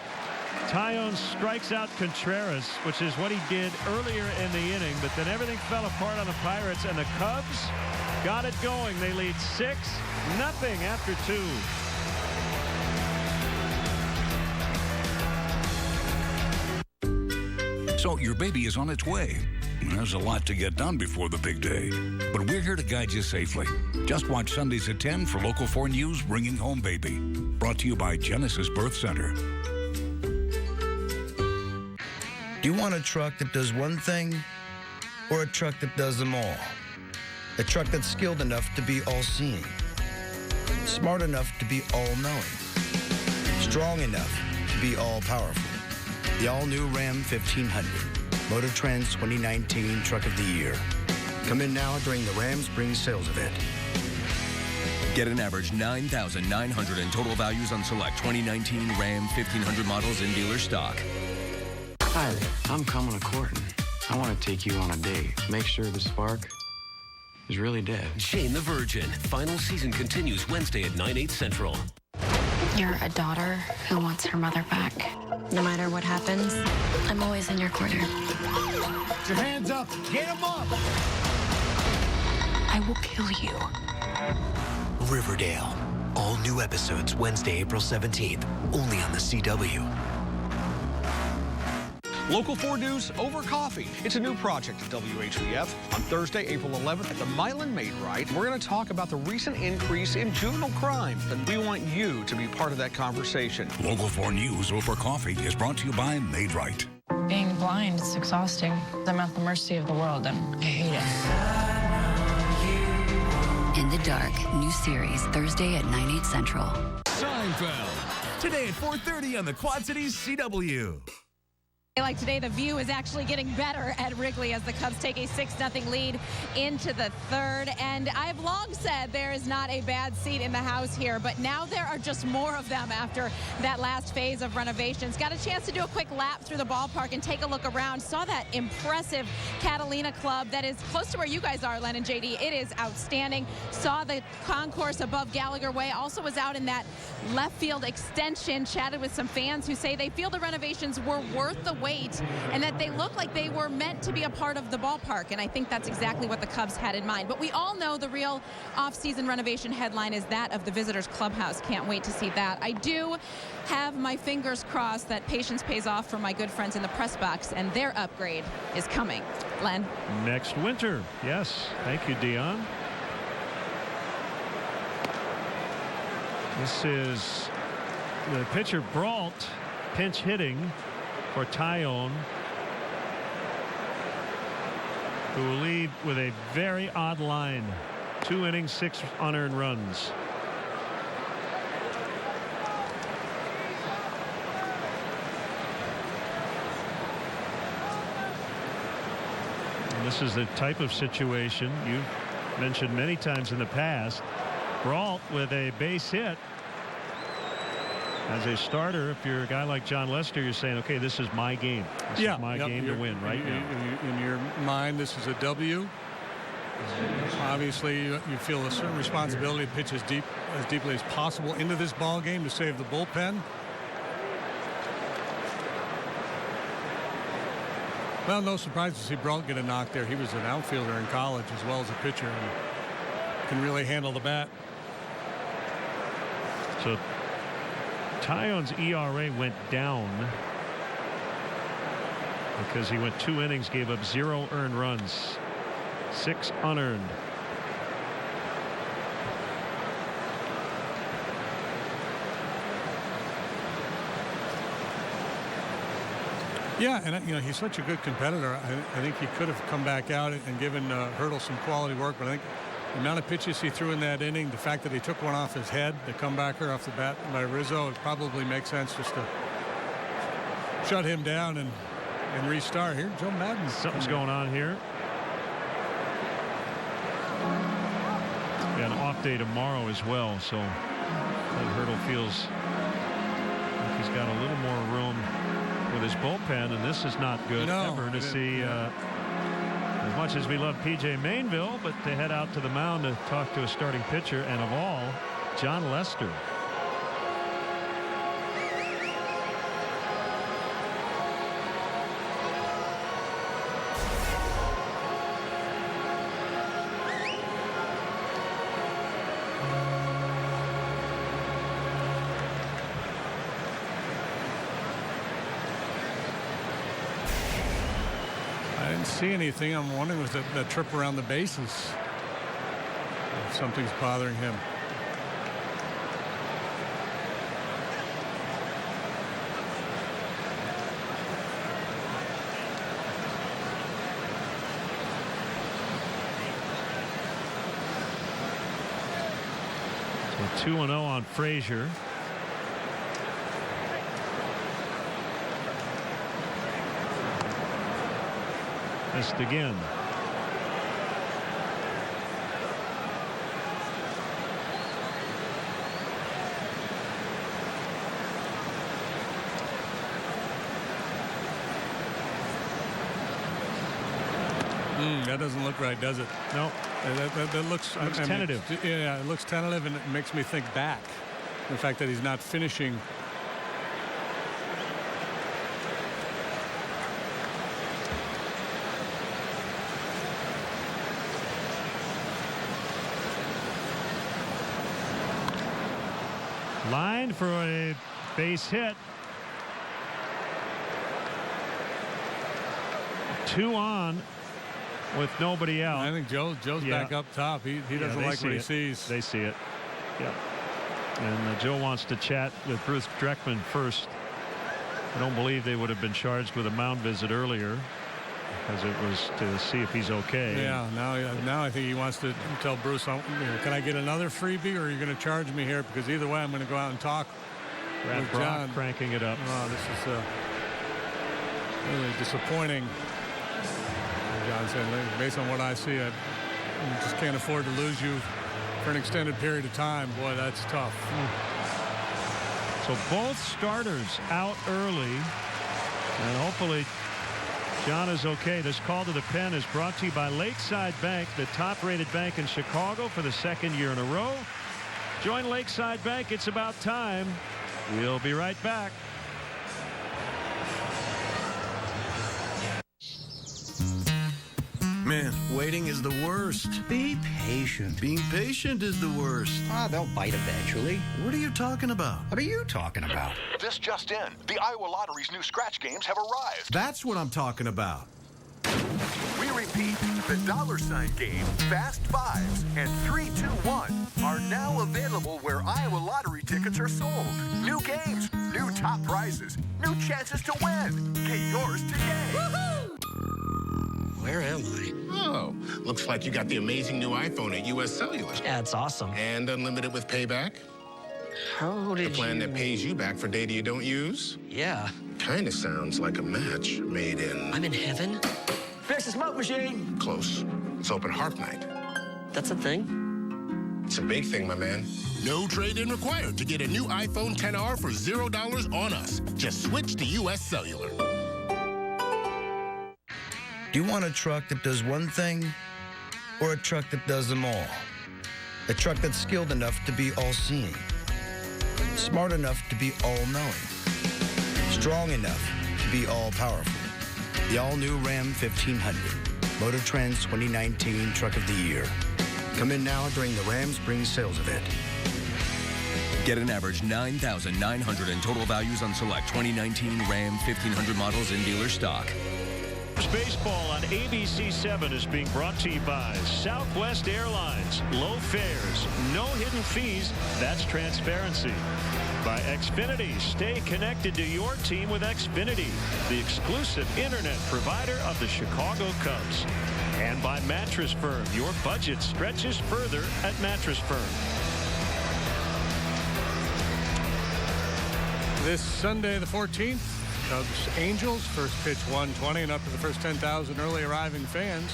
Speaker 9: Tyone strikes out Contreras, which is what he did earlier in the inning, but then everything fell apart on the Pirates, and the Cubs got it going. They lead 6-0 after
Speaker 20: 2. So your baby is on its way. There's a lot to get done before the big day, but we're here to guide you safely. Just watch Sundays at 10 for Local 4 News Bringing Home Baby. Brought to you by Genesis Birth Center.
Speaker 24: Do you want a truck that does one thing or a truck that does them all? A truck that's skilled enough to be all-seeing, smart enough to be all-knowing, strong enough to be all-powerful. The all-new Ram 1500, Motor Trend's 2019 Truck of the Year. Come in now during the Ram Spring Sales Event.
Speaker 3: Get an average $9,900 in total values on select 2019 Ram 1500 models in dealer stock.
Speaker 4: Hi there, I'm coming to courting. I want to take you on a date. Make sure the spark is really dead.
Speaker 27: Jane the Virgin. Final season continues Wednesday at 9/8 Central.
Speaker 5: You're a daughter who wants her mother back. No matter what happens, I'm always in your corner.
Speaker 6: Put your hands up. Get them up.
Speaker 5: I will kill you.
Speaker 23: Riverdale. All new episodes Wednesday, April 17th. Only on the CW.
Speaker 7: Local 4 News over coffee. It's a new project at WHBF. On Thursday, April 11th at the Milan Made Right, we're going to talk about the recent increase in juvenile crime, and we want you to be part of that conversation.
Speaker 20: Local 4 News over coffee is brought to you by Made Right.
Speaker 12: Being blind, it's exhausting. I'm at the mercy of the world, and I hate it.
Speaker 14: In the Dark, new series, Thursday at 9/8 Central.
Speaker 27: Seinfeld, today at 4:30 on the Quad Cities CW.
Speaker 15: Like today, the view is actually getting better at Wrigley as the Cubs take a 6-0 lead into the third. And I've long said there is not a bad seat in the house here, but now there are just more of them after that last phase of renovations. Got a chance to do a quick lap through the ballpark and take a look around. Saw that impressive Catalina Club that is close to where you guys are, Len and JD. It is outstanding. Saw the concourse above Gallagher Way. Also was out in that left field extension. Chatted with some fans who say they feel the renovations were worth the wait and that they look like they were meant to be a part of the ballpark. And I think that's exactly what the Cubs had in mind. But we all know the real off-season renovation headline is that of the visitors' clubhouse. Can't wait to see that. I do have my fingers crossed that patience pays off for my good friends in the press box, and their upgrade is coming. Len?
Speaker 9: Next winter. Yes. Thank you, Dion. This is the pitcher Brault pinch hitting for Tyone, who will lead with a very odd line. 2 innings, 6 unearned runs. And this is the type of situation you've mentioned many times in the past. Brault with a base hit. As a starter, if you're a guy like John Lester, you're saying, okay, this is my game. This is my game to win right now.
Speaker 10: In your mind, this is a W. Obviously, you feel a certain responsibility to pitch as deeply as possible into this ball game to save the bullpen. Well, no surprise to see Brault get a knock there. He was an outfielder in college as well as a pitcher and can really handle the bat.
Speaker 9: So Tyone's ERA went down because he went 2 innings, gave up 0 earned runs, 6 unearned.
Speaker 10: Yeah, and he's such a good competitor. I think he could have come back out and given Hurdle some quality work, but I think the amount of pitches he threw in that inning, the fact that he took one off his head, the comebacker off the bat by Rizzo, it probably makes sense just to shut him down and restart. Here, Joe Madden.
Speaker 9: Something's going on here. We got an off day tomorrow as well, so Hurdle feels like he's got a little more room with his bullpen, and this is not good ever to see. As much as we love P.J. Mainville, but they head out to the mound to talk to a starting pitcher, and of all, John Lester.
Speaker 10: See anything. I'm wondering with that trip around the bases if something's bothering him.
Speaker 9: So 2-0 on Frazier. Missed again.
Speaker 10: That doesn't look right, does it?
Speaker 9: No.
Speaker 10: That looks
Speaker 9: tentative.
Speaker 10: Yeah, it looks tentative, and it makes me think back. The fact that he's not finishing.
Speaker 9: Line for a base hit. 2 on with nobody out.
Speaker 10: I think Joe's back up top. He doesn't like what he sees.
Speaker 9: They see it. Yeah. And Joe wants to chat with Bruce Dreckman first. I don't believe they would have been charged with a mound visit earlier, because it was to see if he's okay.
Speaker 10: Yeah, now I think he wants to tell Bruce, can I get another freebie, or are you going to charge me here? Because either way, I'm going to go out and talk with John.
Speaker 9: Cranking it up.
Speaker 10: Oh, this is really disappointing. John said, based on what I see, I just can't afford to lose you for an extended period of time. Boy, that's tough.
Speaker 9: So both starters out early, and hopefully John is okay. This call to the pen is brought to you by Lakeside Bank, the top-rated bank in Chicago for the 2nd year in a row. Join Lakeside Bank. It's about time. We'll be right back.
Speaker 21: Man, waiting is the worst.
Speaker 2: Be patient.
Speaker 21: Being patient is the worst.
Speaker 2: They'll bite eventually.
Speaker 21: What are you talking about?
Speaker 2: What are you talking about?
Speaker 13: This just in. The Iowa Lottery's new scratch games have arrived.
Speaker 21: That's what I'm talking about.
Speaker 13: We repeat, the $ game, Fast Fives, and 3-2-1 are now available where Iowa Lottery tickets are sold. New games, new top prizes, new chances to win. Get yours today. Woohoo!
Speaker 2: Where am I?
Speaker 1: Oh, looks like you got the amazing new iPhone at US Cellular.
Speaker 2: Yeah, it's awesome.
Speaker 1: And unlimited with payback.
Speaker 2: How did
Speaker 1: the plan that pays you back for data you don't use?
Speaker 2: Yeah.
Speaker 1: Kind of sounds like a match made in...
Speaker 2: I'm in heaven? Fix the smoke machine.
Speaker 1: Close. It's open heart night.
Speaker 2: That's a thing?
Speaker 1: It's a big thing, my man. No trade-in required to get a new iPhone XR for $0 on us. Just switch to US Cellular.
Speaker 24: Do you want a truck that does one thing, or a truck that does them all? A truck that's skilled enough to be all-seeing, smart enough to be all-knowing, strong enough to be all-powerful. The all-new Ram 1500, Motor Trend's 2019 Truck of the Year. Come in now during the Ram Spring Sales Event.
Speaker 3: Get an average $9,900 in total values on select 2019 Ram 1500 models in dealer stock.
Speaker 9: Baseball on ABC7 is being brought to you by Southwest Airlines. Low fares, no hidden fees. That's transparency. By Xfinity. Stay connected to your team with Xfinity, the exclusive internet provider of the Chicago Cubs. And by Mattress Firm. Your budget stretches further at Mattress Firm.
Speaker 10: This Sunday, the 14th, Cubs Angels, first pitch 120, and up to the first 10,000 early arriving fans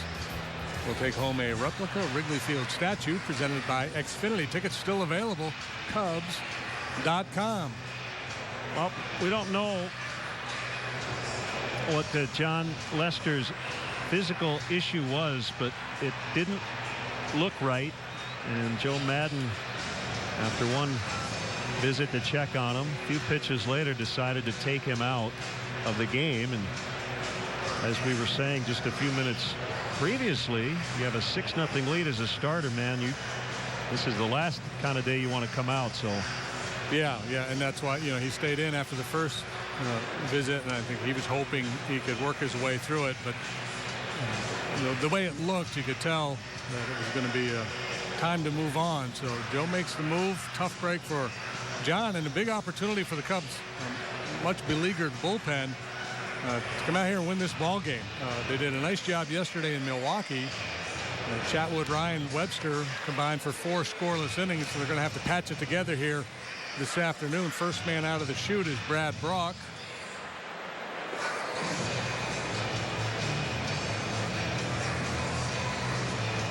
Speaker 10: will take home a replica Wrigley Field statue presented by Xfinity. Tickets still available. Cubs.com.
Speaker 9: Well, we don't know what John Lester's physical issue was, but it didn't look right. And Joe Madden, after one visit to check on him, a few pitches later decided to take him out of the game. And as we were saying just a few minutes previously, you have a 6-0 lead as a starter, man. This is the last kind of day you want to come out. So
Speaker 10: yeah, and that's why, he stayed in after the first visit, and I think he was hoping he could work his way through it. But the way it looked, you could tell that it was going to be time to move on. So Joe makes the move. Tough break for John, and a big opportunity for the Cubs, much beleaguered bullpen, to come out here and win this ball game. They did a nice job yesterday in Milwaukee. Chatwood, Ryan, Webster combined for 4 scoreless innings, so they're going to have to patch it together here this afternoon. First man out of the chute is Brad Brock.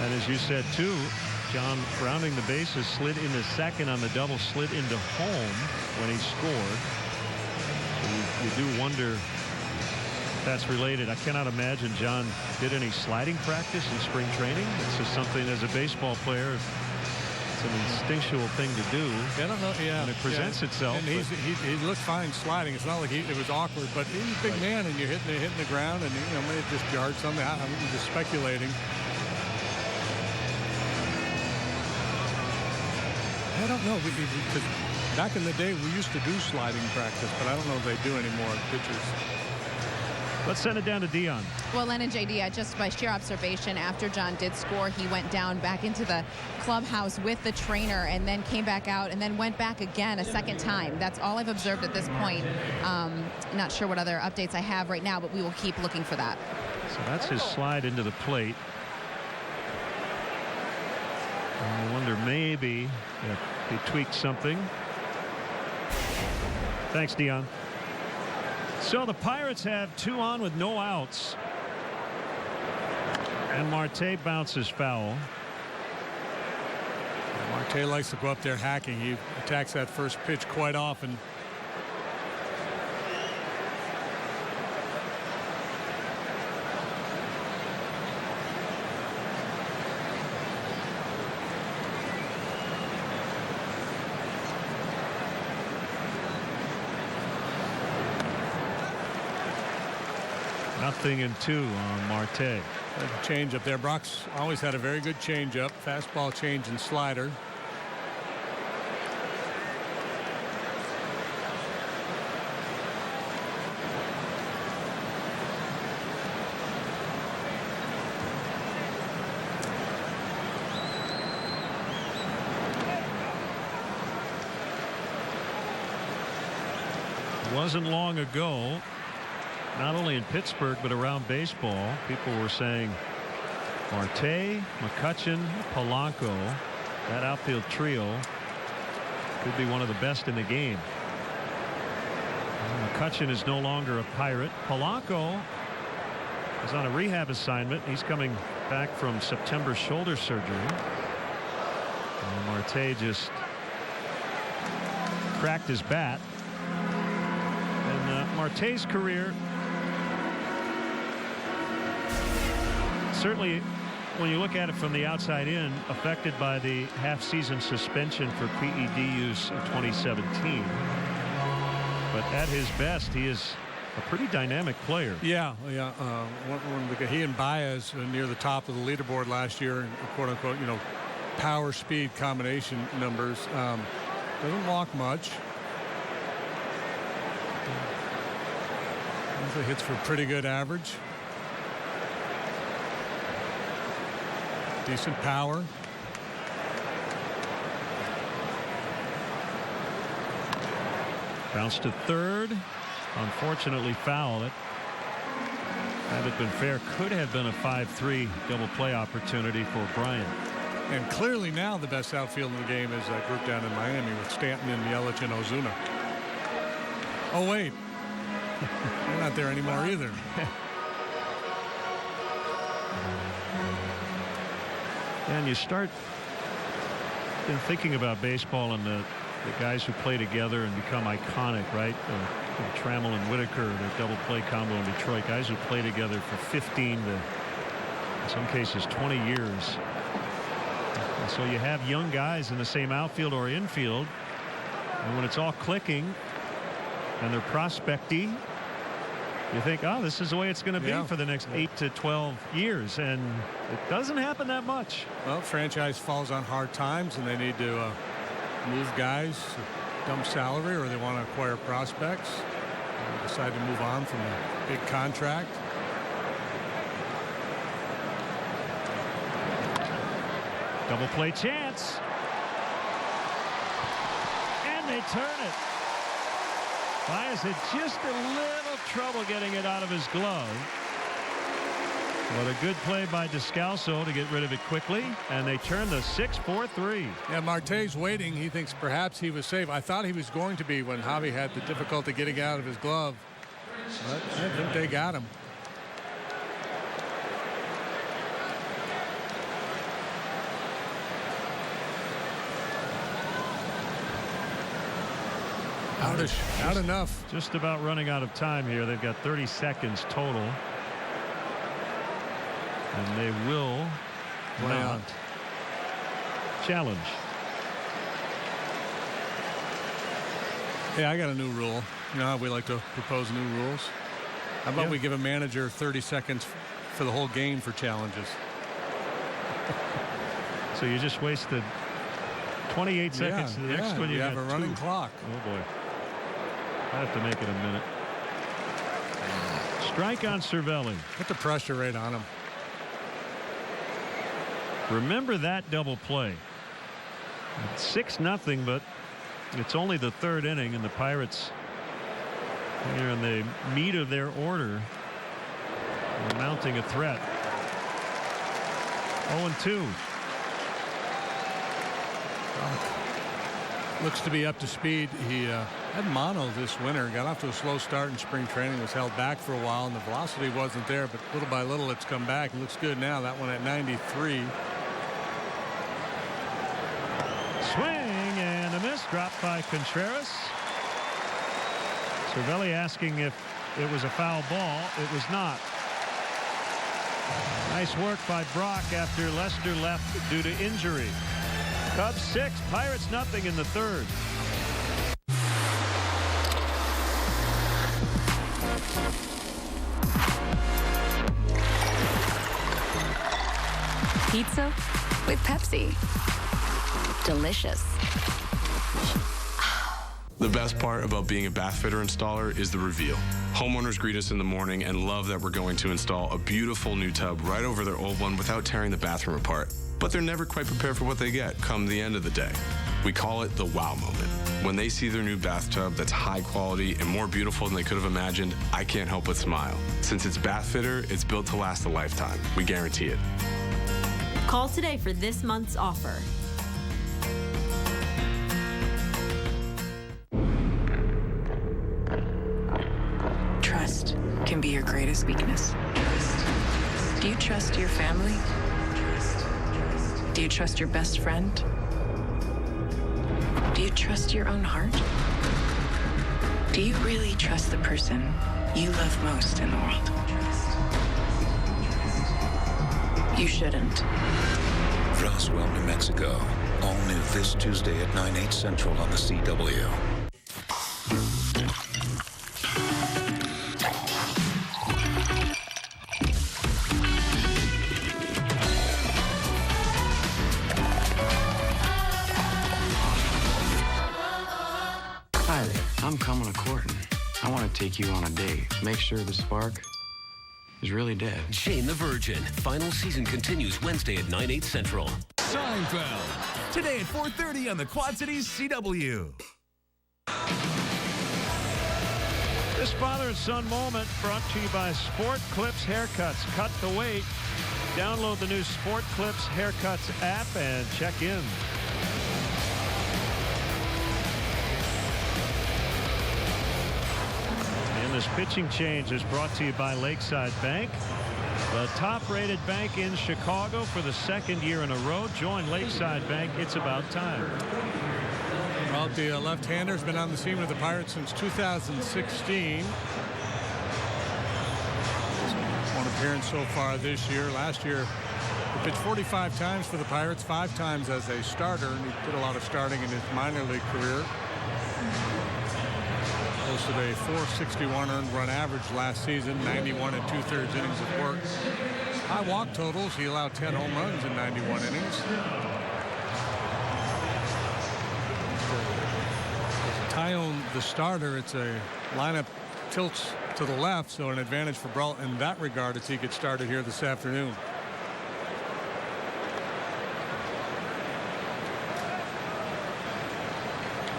Speaker 9: And as you said, too, John rounding the bases, slid into second on the double, slid into home when he scored. So you do wonder if that's related. I cannot imagine John did any sliding practice in spring training. It's just something as a baseball player, it's an instinctual thing to do.
Speaker 10: I don't know, yeah.
Speaker 9: And it presents itself.
Speaker 10: And he looked fine sliding. It's not like it was awkward, but he's a big man, and you're hitting the ground, and may have just jarred something. I'm just speculating. I don't know, because back in the day we used to do sliding practice, but I don't know if they do anymore pitchers.
Speaker 9: Let's send it down to Dion.
Speaker 15: Well, Len and JD, just by sheer observation, after John did score, he went down back into the clubhouse with the trainer and then came back out and then went back again a second time. That's all I've observed at this point. Not sure what other updates I have right now, but we will keep looking for that.
Speaker 9: So that's his slide into the plate. I wonder maybe if he tweaked something. Thanks, Dion. So the Pirates have 2 on with no outs. And Marte bounces foul.
Speaker 10: Marte likes to go up there hacking. He attacks that first pitch quite often.
Speaker 9: Nothing in 2 on Marte.
Speaker 10: Change up there. Brock's always had a very good change up. Fastball, change, and slider.
Speaker 9: It wasn't long ago, not only in Pittsburgh, but around baseball, people were saying Marte, McCutchen, Polanco, that outfield trio could be one of the best in the game. McCutchen is no longer a Pirate. Polanco is on a rehab assignment. He's coming back from September shoulder surgery. And Marte just cracked his bat. And Marte's career, certainly when you look at it from the outside in, affected by the half-season suspension for PED use in 2017. But at his best, he is a pretty dynamic player.
Speaker 10: Yeah. He and Baez near the top of the leaderboard last year, quote unquote, power speed combination numbers. Doesn't walk much. Usually hits for pretty good average. Decent power.
Speaker 9: Bounce to third. Unfortunately fouled it. Had it been fair, could have been a 5-3 double play opportunity for Bryant.
Speaker 10: And clearly now the best outfield in the game is that group down in Miami with Stanton and Yelich and Ozuna. Oh, wait. They're not there anymore either.
Speaker 9: And you start thinking about baseball and the guys who play together and become iconic, right? Trammell and Whitaker, the double play combo in Detroit, guys who play together for 15 to, in some cases, 20 years. And so you have young guys in the same outfield or infield, and when it's all clicking and they're prospecty, you think, oh, this is the way it's going to be for the next 8 to 12 years, and it doesn't happen that much.
Speaker 10: Well, franchise falls on hard times, and they need to move guys, dump salary, or they want to acquire prospects. They decide to move on from a big contract.
Speaker 9: Double play chance. And they turn it. Baez had just a little trouble getting it out of his glove. But a good play by Descalso to get rid of it quickly, and they turn the 6-4-3.
Speaker 10: Yeah, Marte's waiting. He thinks perhaps he was safe. I thought he was going to be when Javi had the difficulty getting it out of his glove. But I think they got him. Out enough.
Speaker 9: Just about running out of time here. They've got 30 seconds total. And they will not challenge.
Speaker 10: Yeah, I got a new rule. You know how we like to propose new rules? How about we give a manager 30 seconds for the whole game for challenges?
Speaker 9: So you just wasted 28 seconds. The next one you
Speaker 10: have a running
Speaker 9: 2.
Speaker 10: clock.
Speaker 9: Oh boy. I have to make it a minute. Strike on Cervelli.
Speaker 10: Put the pressure right on him.
Speaker 9: Remember that double play. It's 6-0, but it's only the third inning, and the Pirates, here in the meat of their order, are mounting a threat. 0-2.
Speaker 10: Looks to be up to speed. He had mono this winter. Got off to a slow start in spring training. Was held back for a while, and the velocity wasn't there. But little by little, it's come back. It looks good now. That one at 93.
Speaker 9: Swing and a miss. Dropped by Contreras. Cervelli asking if it was a foul ball. It was not. Nice work by Brock after Lester left due to injury. Cubs 6, Pirates nothing in the third.
Speaker 14: Pizza with Pepsi. Delicious.
Speaker 11: The best part about being a bath fitter installer is the reveal. Homeowners greet us in the morning and love that we're going to install a beautiful new tub right over their old one without tearing the bathroom apart. But they're never quite prepared for what they get come the end of the day. We call it the wow moment. When they see their new bathtub that's high quality and more beautiful than they could have imagined, I can't help but smile. Since it's Bath Fitter, it's built to last a lifetime. We guarantee it.
Speaker 16: Call today for this month's offer.
Speaker 22: Trust can be your greatest weakness. Do you trust your family? Do you trust your best friend? Do you trust your own heart? Do you really trust the person you love most in the world? You shouldn't.
Speaker 17: Roswell, New Mexico. All new this Tuesday at 9/8 Central on the CW.
Speaker 4: I'm coming a courting. I want to take you on a date. Make sure the spark is really dead.
Speaker 27: Jane the Virgin. Final season continues Wednesday at 9/8 Central. Seinfeld. Today at 4:30 on the Quad-Cities CW.
Speaker 9: This father and son moment brought to you by Sport Clips Haircuts. Cut the weight. Download the new Sport Clips Haircuts app and check in. This pitching change is brought to you by Lakeside Bank, the top-rated bank in Chicago for the second year in a row. Join Lakeside Bank. It's about time.
Speaker 10: Well, the left-hander has been on the scene with the Pirates since 2016. One appearance so far this year. Last year, he pitched 45 times for the Pirates, 5 times as a starter, and he did a lot of starting in his minor league career. Posted a .461 earned run average last season, 91 2/3 innings of work. High walk totals. He allowed 10 home runs in 91 innings. Tyone, the starter, it's a lineup tilts to the left, so an advantage for Brault in that regard as he gets started here this afternoon.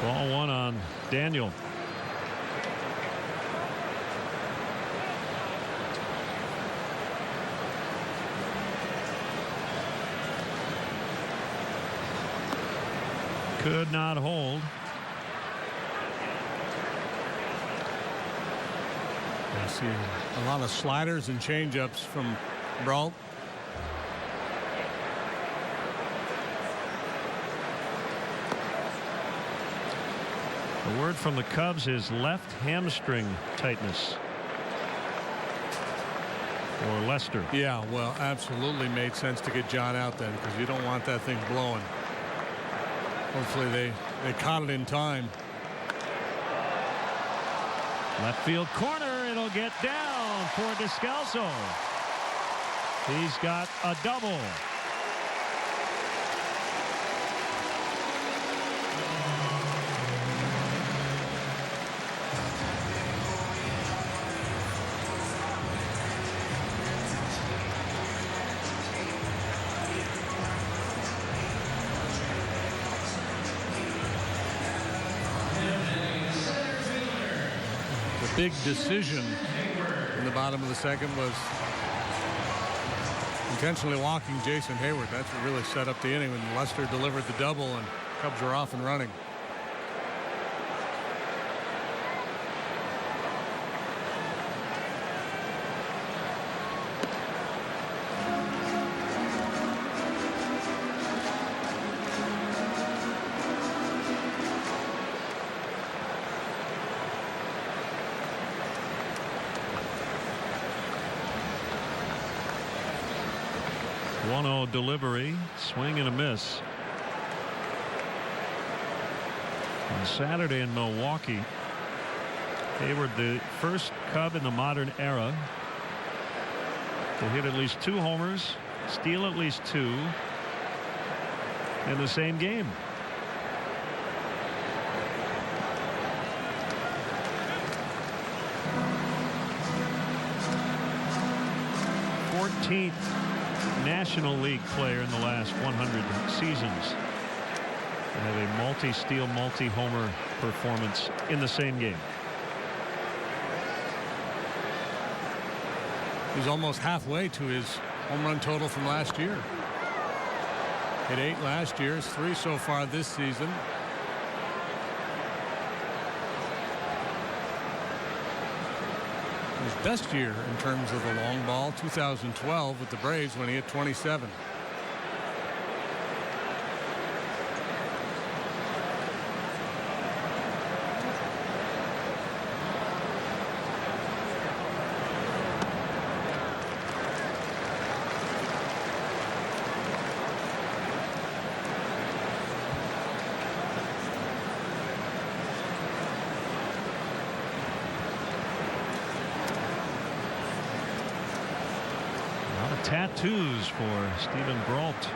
Speaker 9: Ball one on Daniel. Could not hold.
Speaker 10: I see a lot of sliders and changeups from Brault.
Speaker 9: The word from the Cubs is left hamstring tightness. Or Lester.
Speaker 10: Yeah, well, absolutely made sense to get John out then, because you don't want that thing blowing. Hopefully they caught it in time.
Speaker 9: Left field corner. It'll get down for Descalso. He's got a double.
Speaker 10: big decision in the bottom of the second was intentionally walking Jason Hayward. That's what really set up the inning when Lester delivered the double and Cubs were off and running.
Speaker 9: Delivery, swing and a miss. On Saturday in Milwaukee, Hayward, the first Cub in the modern era to hit at least 2 homers, steal at least 2 in the same game. National League player in the last 100 seasons to have a multi-steal, multi-homer performance in the same game.
Speaker 10: He's almost halfway to his home run total from last year. Hit 8 last year, 3 so far this season. His best year in terms of the long ball, 2012 with the Braves when he hit 27.
Speaker 9: Tattoos for Stephen Brault.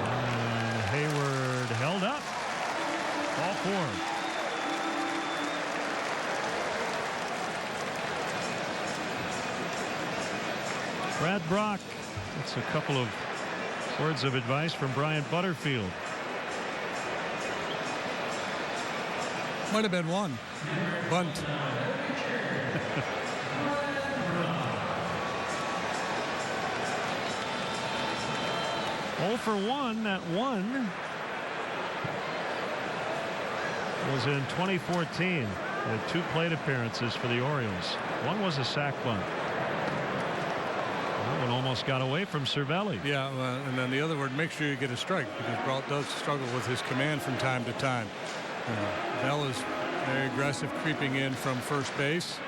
Speaker 9: And Hayward held up. Ball 4. Brad Brock. That's a couple of words of advice from Brian Butterfield.
Speaker 10: Might have been one. Bunt.
Speaker 9: 0 for 1. That one was in 2014. He had 2 plate appearances for the Orioles. One was a sac bunt. That one almost got away from Cervelli.
Speaker 10: Yeah, and then the other word, make sure you get a strike, because Brault does struggle with his command from time to time. Bell is very aggressive, creeping in from first base.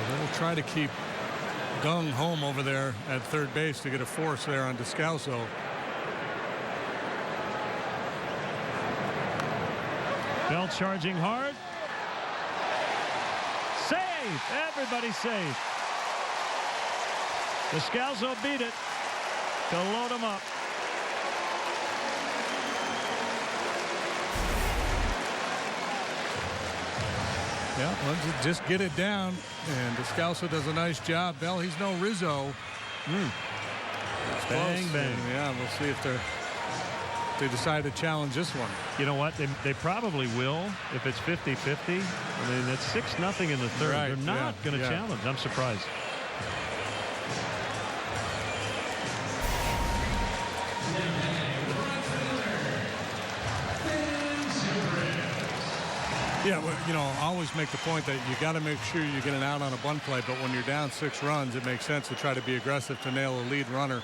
Speaker 10: They'll try to keep Gung home over there at third base to get a force there on Descalso.
Speaker 9: Bell charging hard. Safe. Everybody safe. Descalso beat it to load him up.
Speaker 10: Yeah, let's just get it down, and Descalso does a nice job. Bell, he's no Rizzo.
Speaker 9: Bang, bang.
Speaker 10: Yeah, we'll see if they decide to challenge this one.
Speaker 9: You know what? They probably will if it's 50-50. I mean, it's 6-0 in the third.
Speaker 10: Right,
Speaker 9: They're not going to challenge. I'm surprised.
Speaker 10: Yeah, well, you know, I always make the point that you got to make sure you get an out on a bunt play, but when you're down 6 runs, it makes sense to try to be aggressive to nail a lead runner.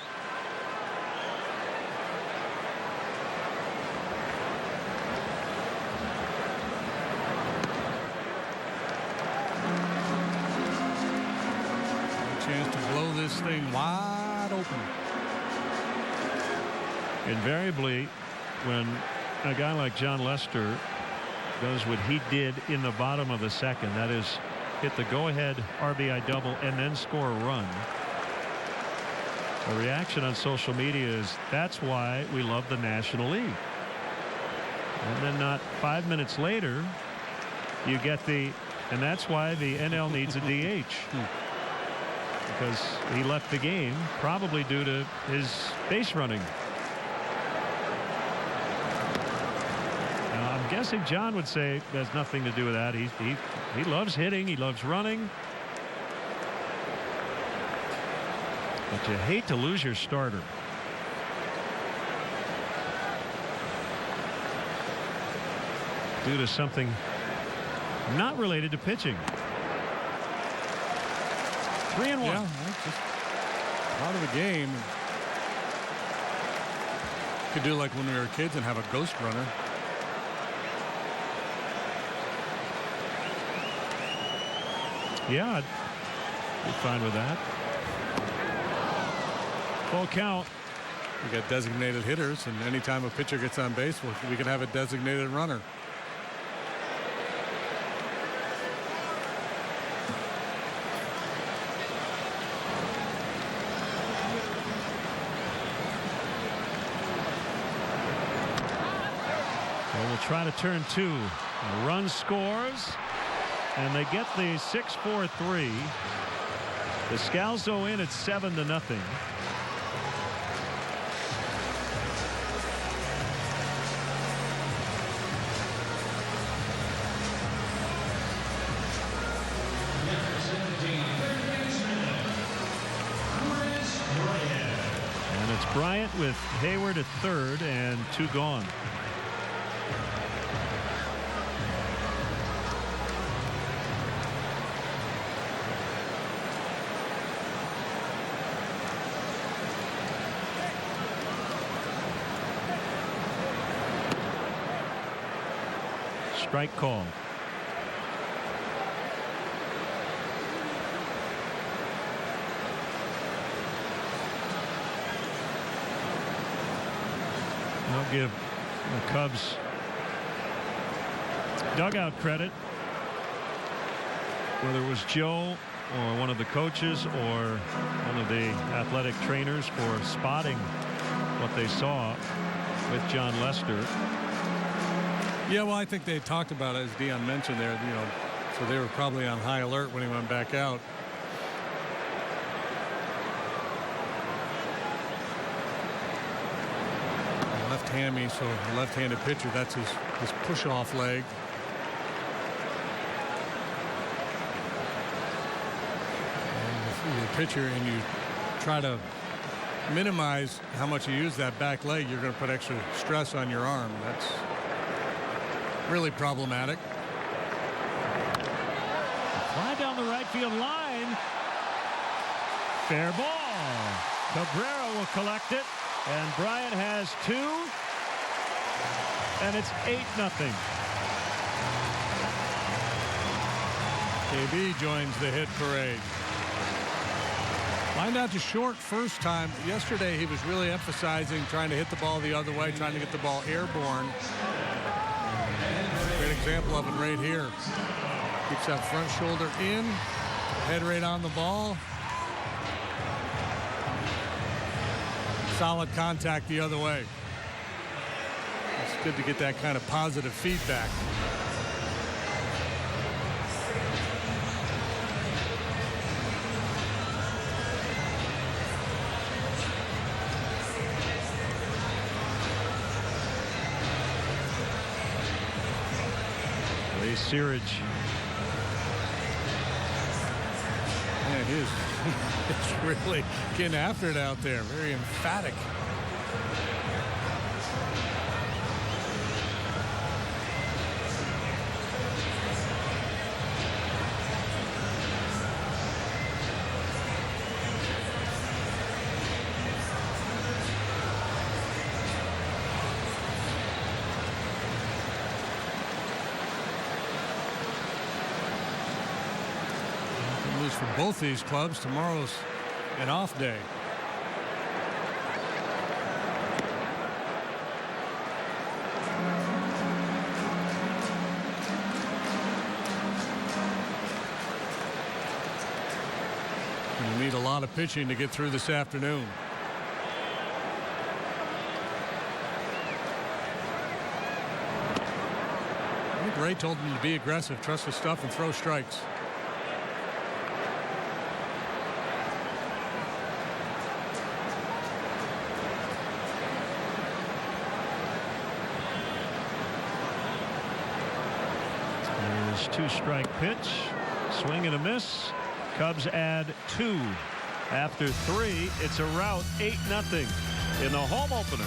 Speaker 10: A chance to blow this thing wide open.
Speaker 9: Invariably, when a guy like John Lester does what he did in the bottom of the second, that is hit the go-ahead RBI double and then score a run, the reaction on social media is that's why we love the National League. And then not 5 minutes later you get and that's why the NL needs a DH, because he left the game probably due to his base running. guessing John would say it has nothing to do with that. He loves hitting. He loves running. But you hate to lose your starter. Due to something not related to pitching. 3-1.
Speaker 10: Yeah, just part of the game. Could do like when we were kids and have a ghost runner.
Speaker 9: Yeah, I'd be fine with that. Full count.
Speaker 10: We got designated hitters, and anytime a pitcher gets on base, we can have a designated runner.
Speaker 9: We'll try to turn 2. A run scores, and they get the 6-4-3. The Scalzo in at 7-0. And it's Bryant with Hayward at third and 2 gone. Strike call. I'll give the Cubs dugout credit, whether it was Joe or one of the coaches or one of the athletic trainers, for spotting what they saw with John Lester.
Speaker 10: Yeah, well, I think they talked about it, as Dion mentioned there, so they were probably on high alert when he went back out. Left hammy, so a left-handed pitcher, that's his push-off leg. And if you're a pitcher and you try to minimize how much you use that back leg, you're going to put extra stress on your arm. That's really problematic.
Speaker 9: Fly down the right field line. Fair ball. Cabrera will collect it, and Bryant has 2, and it's 8-0.
Speaker 10: KB joins the hit parade. Lined out to short first time. Yesterday he was really emphasizing trying to hit the ball the other way, trying to get the ball airborne. Great example of it right here. Keeps that front shoulder in, head right on the ball. Solid contact the other way. It's good to get that kind of positive feedback.
Speaker 9: Lee Searage.
Speaker 10: Man, he's really getting after it out there. Very emphatic. For both these clubs, tomorrow's an off day. You need a lot of pitching to get through this afternoon. I think Ray told him to be aggressive, trust his stuff, and throw strikes.
Speaker 9: 2-strike pitch. Swing and a miss. Cubs add 2. After 3, it's a rout, 8-0 in the home opener.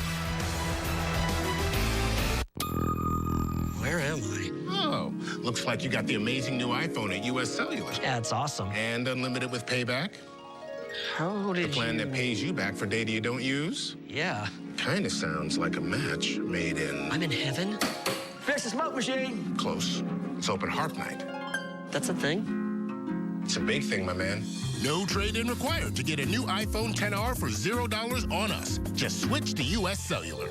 Speaker 2: Where am I?
Speaker 1: Oh, looks like you got the amazing new iPhone at US Cellular.
Speaker 2: Yeah, it's awesome.
Speaker 1: And unlimited with payback.
Speaker 2: How did
Speaker 1: the plan that pays you back for data you don't use?
Speaker 2: Yeah.
Speaker 1: Kind of sounds like a match made in...
Speaker 2: I'm in heaven? Fix the smoke machine!
Speaker 1: Close. It's open heart night.
Speaker 2: That's a thing?
Speaker 1: It's a big thing, my man. No trade-in required to get a new iPhone XR for $0 on us. Just switch to US Cellular.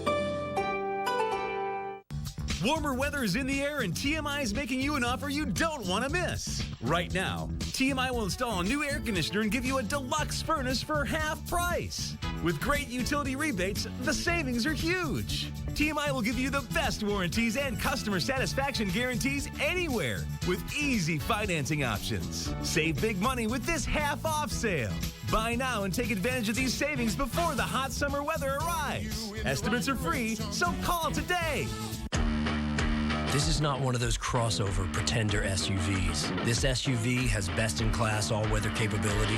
Speaker 27: Warmer weather is in the air, and TMI is making you an offer you don't want to miss. Right now, TMI will install a new air conditioner and give you a deluxe furnace for half price. With great utility rebates, the savings are huge. TMI will give you the best warranties and customer satisfaction guarantees anywhere with easy financing options. Save big money with this half-off sale. Buy now and take advantage of these savings before the hot summer weather arrives. Estimates are free, so call today.
Speaker 6: This is not one of those crossover pretender SUVs. This SUV has best-in-class all-weather capability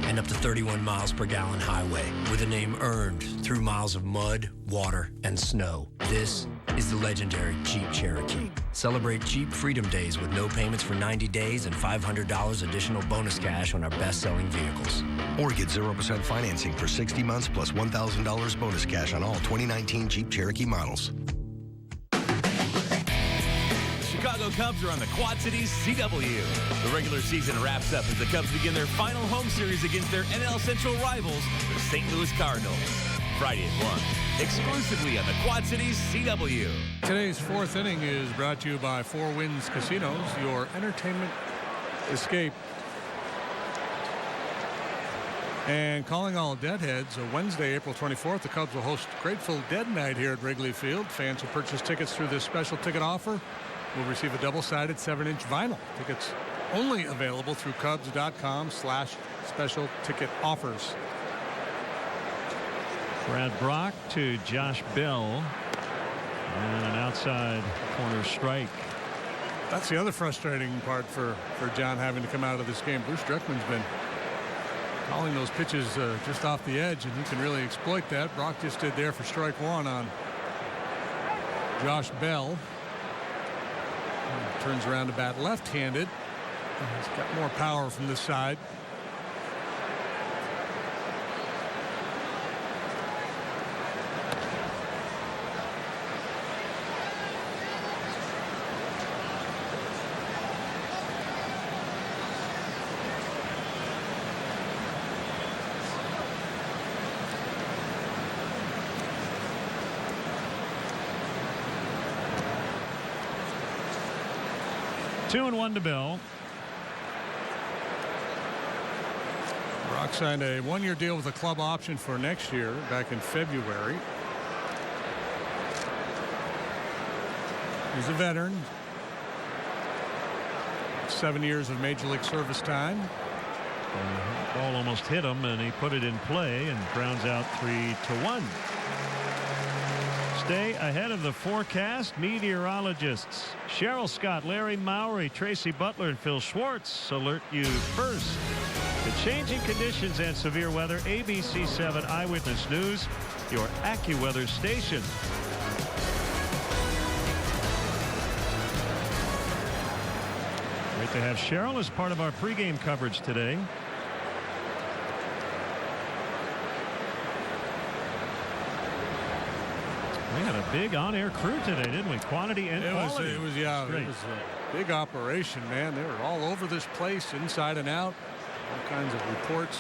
Speaker 6: and up to 31 miles per gallon highway, with a name earned through miles of mud, water, and snow. This is the legendary Jeep Cherokee. Celebrate Jeep Freedom Days with no payments for 90 days and $500 additional bonus cash on our best-selling vehicles.
Speaker 8: Or get 0% financing for 60 months plus $1,000 bonus cash on all 2019 Jeep Cherokee models.
Speaker 27: Chicago Cubs are on the Quad-Cities CW. The regular season wraps up as the Cubs begin their final home series against their NL Central rivals, the St. Louis Cardinals. Friday at 1, exclusively on the Quad-Cities CW.
Speaker 10: Today's fourth inning is brought to you by Four Winds Casinos, your entertainment escape. And calling all Deadheads, Wednesday, April 24th, the Cubs will host Grateful Dead Night here at Wrigley Field. Fans who purchase tickets through this special ticket offer will receive a double-sided 7-inch vinyl. Tickets only available through Cubs.com/special ticket offers.
Speaker 9: Brad Brock to Josh Bell. And an outside corner strike.
Speaker 10: That's the other frustrating part for John having to come out of this game. Bruce Dreckman's been calling those pitches just off the edge, and he can really exploit that. Brock just did there for strike one on Josh Bell. Turns around to bat left-handed. He's got more power from this side.
Speaker 9: Two and one to Bell.
Speaker 10: Brock signed a one-year deal with a club option for next year back in February. He's a veteran. 7 years of Major League service time.
Speaker 9: Ball almost hit him, and he put it in play and grounds out 3-1. Stay ahead of the forecast. Meteorologists Cheryl Scott, Larry Mowry, Tracy Butler, and Phil Schwartz alert you first. The changing conditions and severe weather. ABC 7 Eyewitness News, your AccuWeather station. Great to have Cheryl as part of our pregame coverage today. We had a big on-air crew today, didn't we? Quantity and quality.
Speaker 10: It was a big operation, man. They were all over this place, inside and out. All kinds of reports.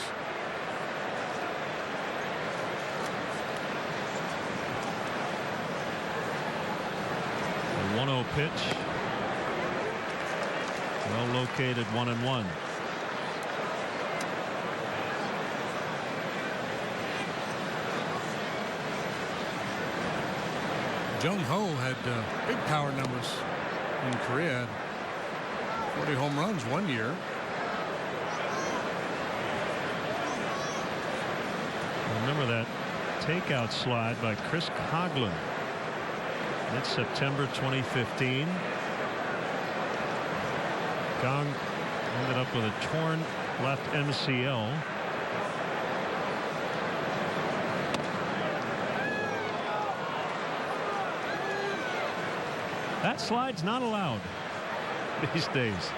Speaker 9: A 1-0 pitch. Well located, 1-1.
Speaker 10: Jung Ho had big power numbers in Korea. 40 home runs one year.
Speaker 9: Remember that takeout slide by Chris Coughlin. That's September 2015. Gong ended up with a torn left MCL. That slide's not allowed these days.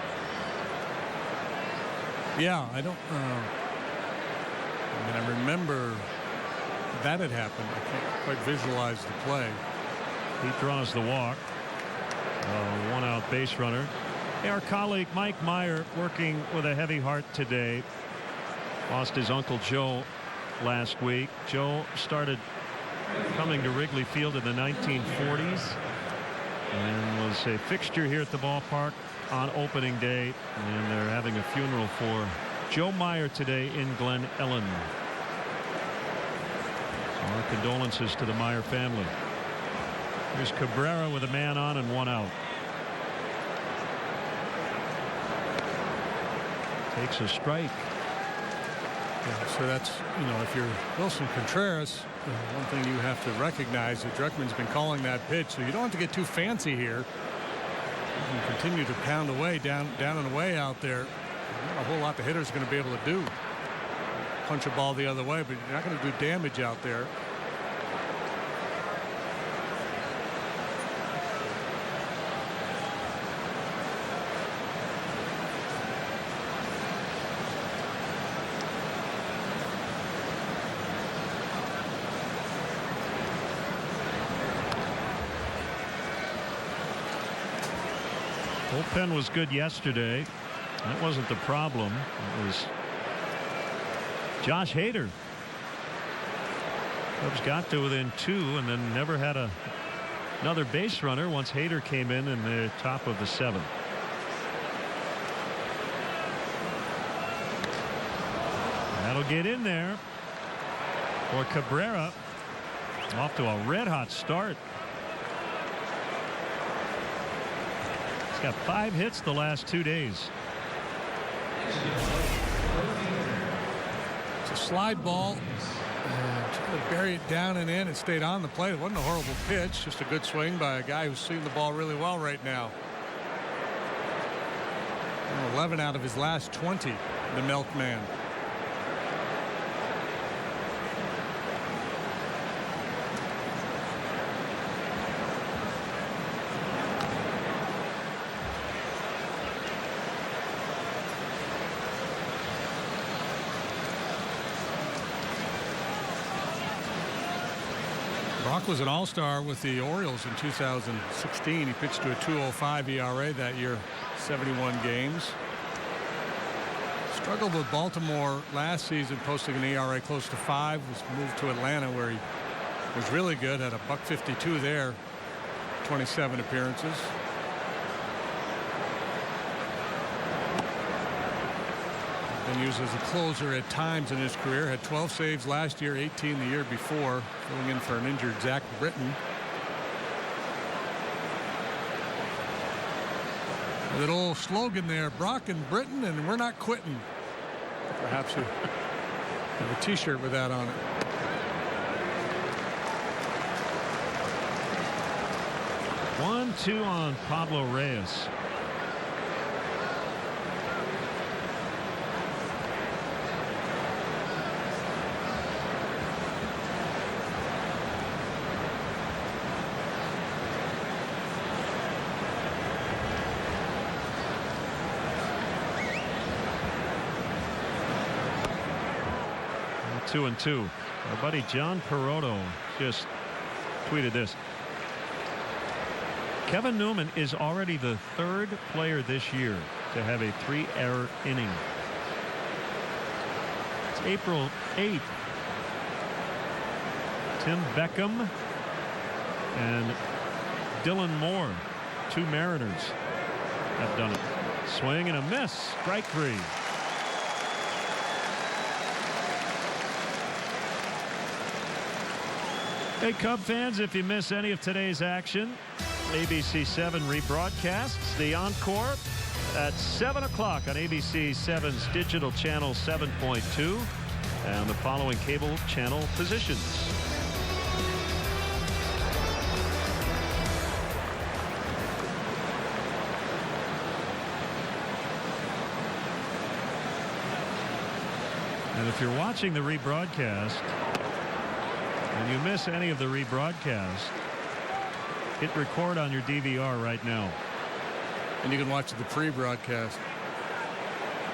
Speaker 10: Yeah, I don't. I remember that had happened. I can't quite visualize the play.
Speaker 9: He draws the walk. One-out base runner. Hey, our colleague Mike Meyer working with a heavy heart today. Lost his uncle Joe last week. Joe started coming to Wrigley Field in the 1940s and was a fixture here at the ballpark on opening day. And they're having a funeral for Joe Meyer today in Glen Ellen. So our condolences to the Meyer family. Here's Cabrera with a man on and one out. Takes a strike.
Speaker 10: Yeah, so that's, if you're Wilson Contreras, one thing you have to recognize that Druckmann's been calling that pitch, so you don't have to get too fancy here. You can continue to pound away, down and away out there. Not a whole lot the hitter's going to be able to do. Punch a ball the other way, but you're not going to do damage out there.
Speaker 9: Bullpen was good yesterday. That wasn't the problem. It was Josh Hader. Cubs got to within 2 and then never had another base runner once Hader came in the top of the 7th. That'll get in there for Cabrera. Off to a red-hot start. He's got 5 hits the last 2 days.
Speaker 10: It's a slide ball. Tried to bury it down and in. It stayed on the plate. It wasn't a horrible pitch. Just a good swing by a guy who's seeing the ball really well right now. 11 out of his last 20, the Milkman. Brock was an all-star with the Orioles in 2016. He pitched to a 2.05 ERA that year, 71 games. Struggled with Baltimore last season, posting an ERA close to 5. Was moved to Atlanta where he was really good, had a .52 there, 27 appearances. Been used as a closer at times in his career. Had 12 saves last year, 18 the year before, filling in for an injured Zach Britton. A little slogan there, Brock and Britton, and we're not quitting. Perhaps you have a t-shirt with that on it.
Speaker 9: One, 2 on Pablo Reyes. Two and 2. Our buddy John Perotto just tweeted this. Kevin Newman is already the 3rd player this year to have a 3-error inning. It's April 8th. Tim Beckham and Dylan Moore, 2 Mariners, have done it. Swing and a miss. Strike 3. Hey, Cub fans, if you miss any of today's action, ABC 7 rebroadcasts the encore at 7 o'clock on ABC 7's digital channel 7.2 and the following cable channel positions. And if you're watching the rebroadcast and you miss any of the rebroadcast, hit record on your DVR right now.
Speaker 10: And you can watch the pre-broadcast.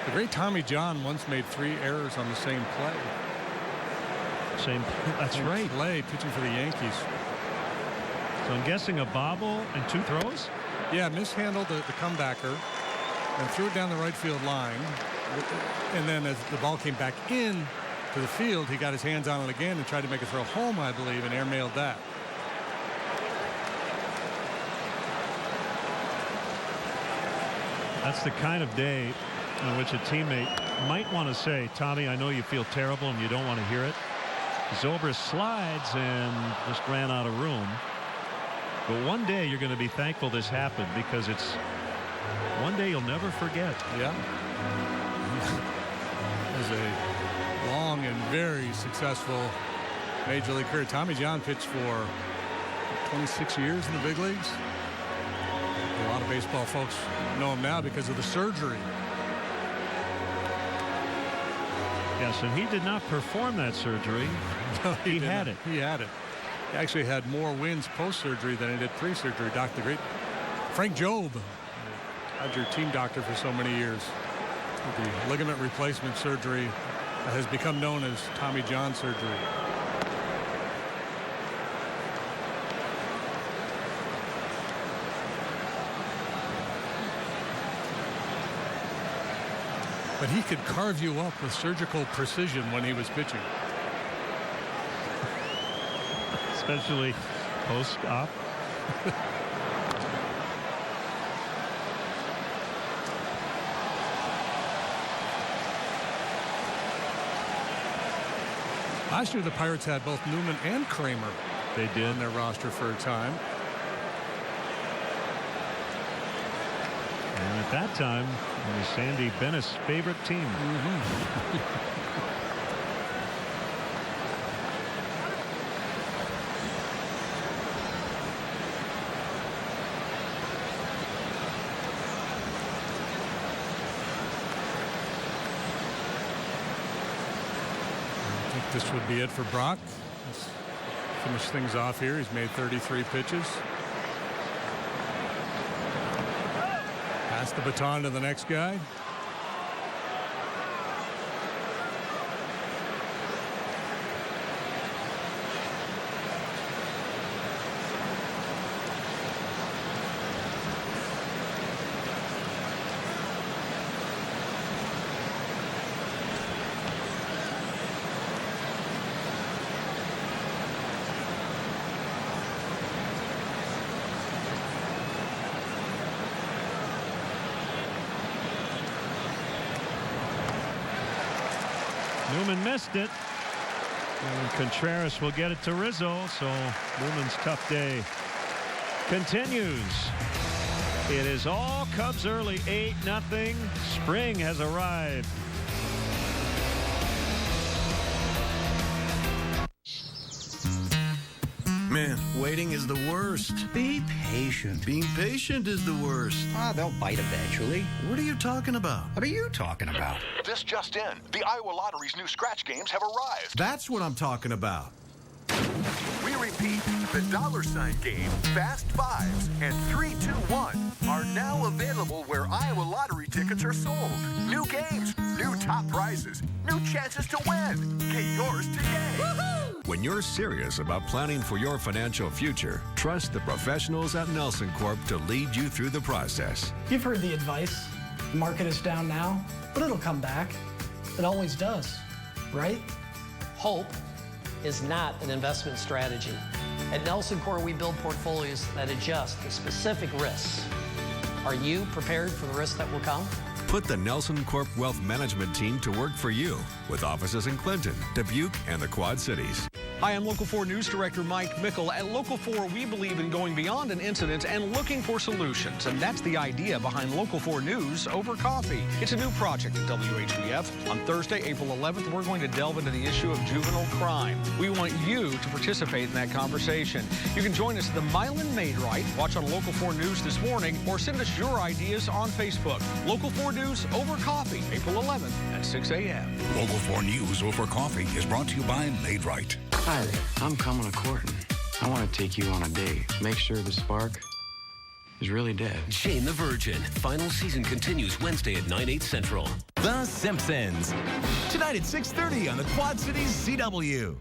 Speaker 10: The great Tommy John once made 3 errors on the same play.
Speaker 9: That's right.
Speaker 10: Play, pitching for the Yankees.
Speaker 9: So I'm guessing a bobble and 2 throws?
Speaker 10: Yeah, mishandled the comebacker and threw it down the right field line. And then as the ball came back in to the field, he got his hands on it again and tried to make a throw home, I believe, and airmailed that.
Speaker 9: That's the kind of day in which a teammate might want to say, Tommy, I know you feel terrible and you don't want to hear it. Zobrist slides and just ran out of room. But one day you're going to be thankful this happened, because it's one day you'll never forget.
Speaker 10: Yeah. It was a long and very successful Major League career. Tommy John pitched for 26 years in the big leagues. A lot of baseball folks know him now because of the surgery.
Speaker 9: Yes, and he did not perform that surgery.
Speaker 10: No,
Speaker 9: he had it.
Speaker 10: He had it. He actually had more wins post-surgery than he did pre-surgery. Dr. Great Frank Jobe, Dodger team doctor for so many years. The ligament replacement surgery has become known as Tommy John surgery. But he could carve you up with surgical precision when he was pitching.
Speaker 9: Especially post-op.
Speaker 10: Last year, the Pirates had both Newman and Kramer.
Speaker 9: They did.
Speaker 10: On their roster for a time.
Speaker 9: And at that time, it was Sandy Bennis' favorite team.
Speaker 10: I think this would be it for Brock. Let's finish things off here. He's made 33 pitches. Pass the baton to the next guy.
Speaker 9: Newman missed it. And Contreras will get it to Rizzo, so Newman's tough day continues. It is all Cubs early, 8-0. Spring has arrived.
Speaker 5: Man, waiting is the worst.
Speaker 7: Be patient.
Speaker 5: Being patient is the worst.
Speaker 7: Ah, they'll bite eventually.
Speaker 5: What are you talking about?
Speaker 7: What are you talking about?
Speaker 13: This just in. The Iowa Lottery's new scratch games have arrived.
Speaker 5: That's what I'm talking about.
Speaker 13: We repeat, the $sign game, Fast Fives, and 3-2-1 are now available where Iowa Lottery tickets are sold. New games, new top prizes, new chances to win. Get yours today. Woohoo!
Speaker 18: When you're serious about planning for your financial future, trust the professionals at Nelson Corp to lead you through the process.
Speaker 19: You've heard the advice. The market is down now, but it'll come back. It always does, right?
Speaker 23: Hope is not an investment strategy. At Nelson Corp, we build portfolios that adjust to specific risks. Are you prepared for the risks that will come?
Speaker 18: Put the Nelson Corp Wealth Management team to work for you with offices in Clinton, Dubuque, and the Quad Cities.
Speaker 3: Hi, I'm Local 4 News Director Mike Mickle. At Local 4, we believe in going beyond an incident and looking for solutions. And that's the idea behind Local 4 News Over Coffee. It's a new project at WHBF. On Thursday, April 11th, we're going to delve into the issue of juvenile crime. We want you to participate in that conversation. You can join us at the Milan Made Right, watch on Local 4 News this morning, or send us your ideas on Facebook. Local 4 News Over Coffee, April 11th at 6 a.m.
Speaker 17: Local 4 News Over Coffee is brought to you by Made Right.
Speaker 4: Hi there, I'm coming a courting. I want to take you on a date. Make sure the spark is really dead.
Speaker 12: Jane the Virgin. Final season continues Wednesday at 9/8 Central.
Speaker 20: The Simpsons. Tonight at 6:30 on the Quad-Cities CW.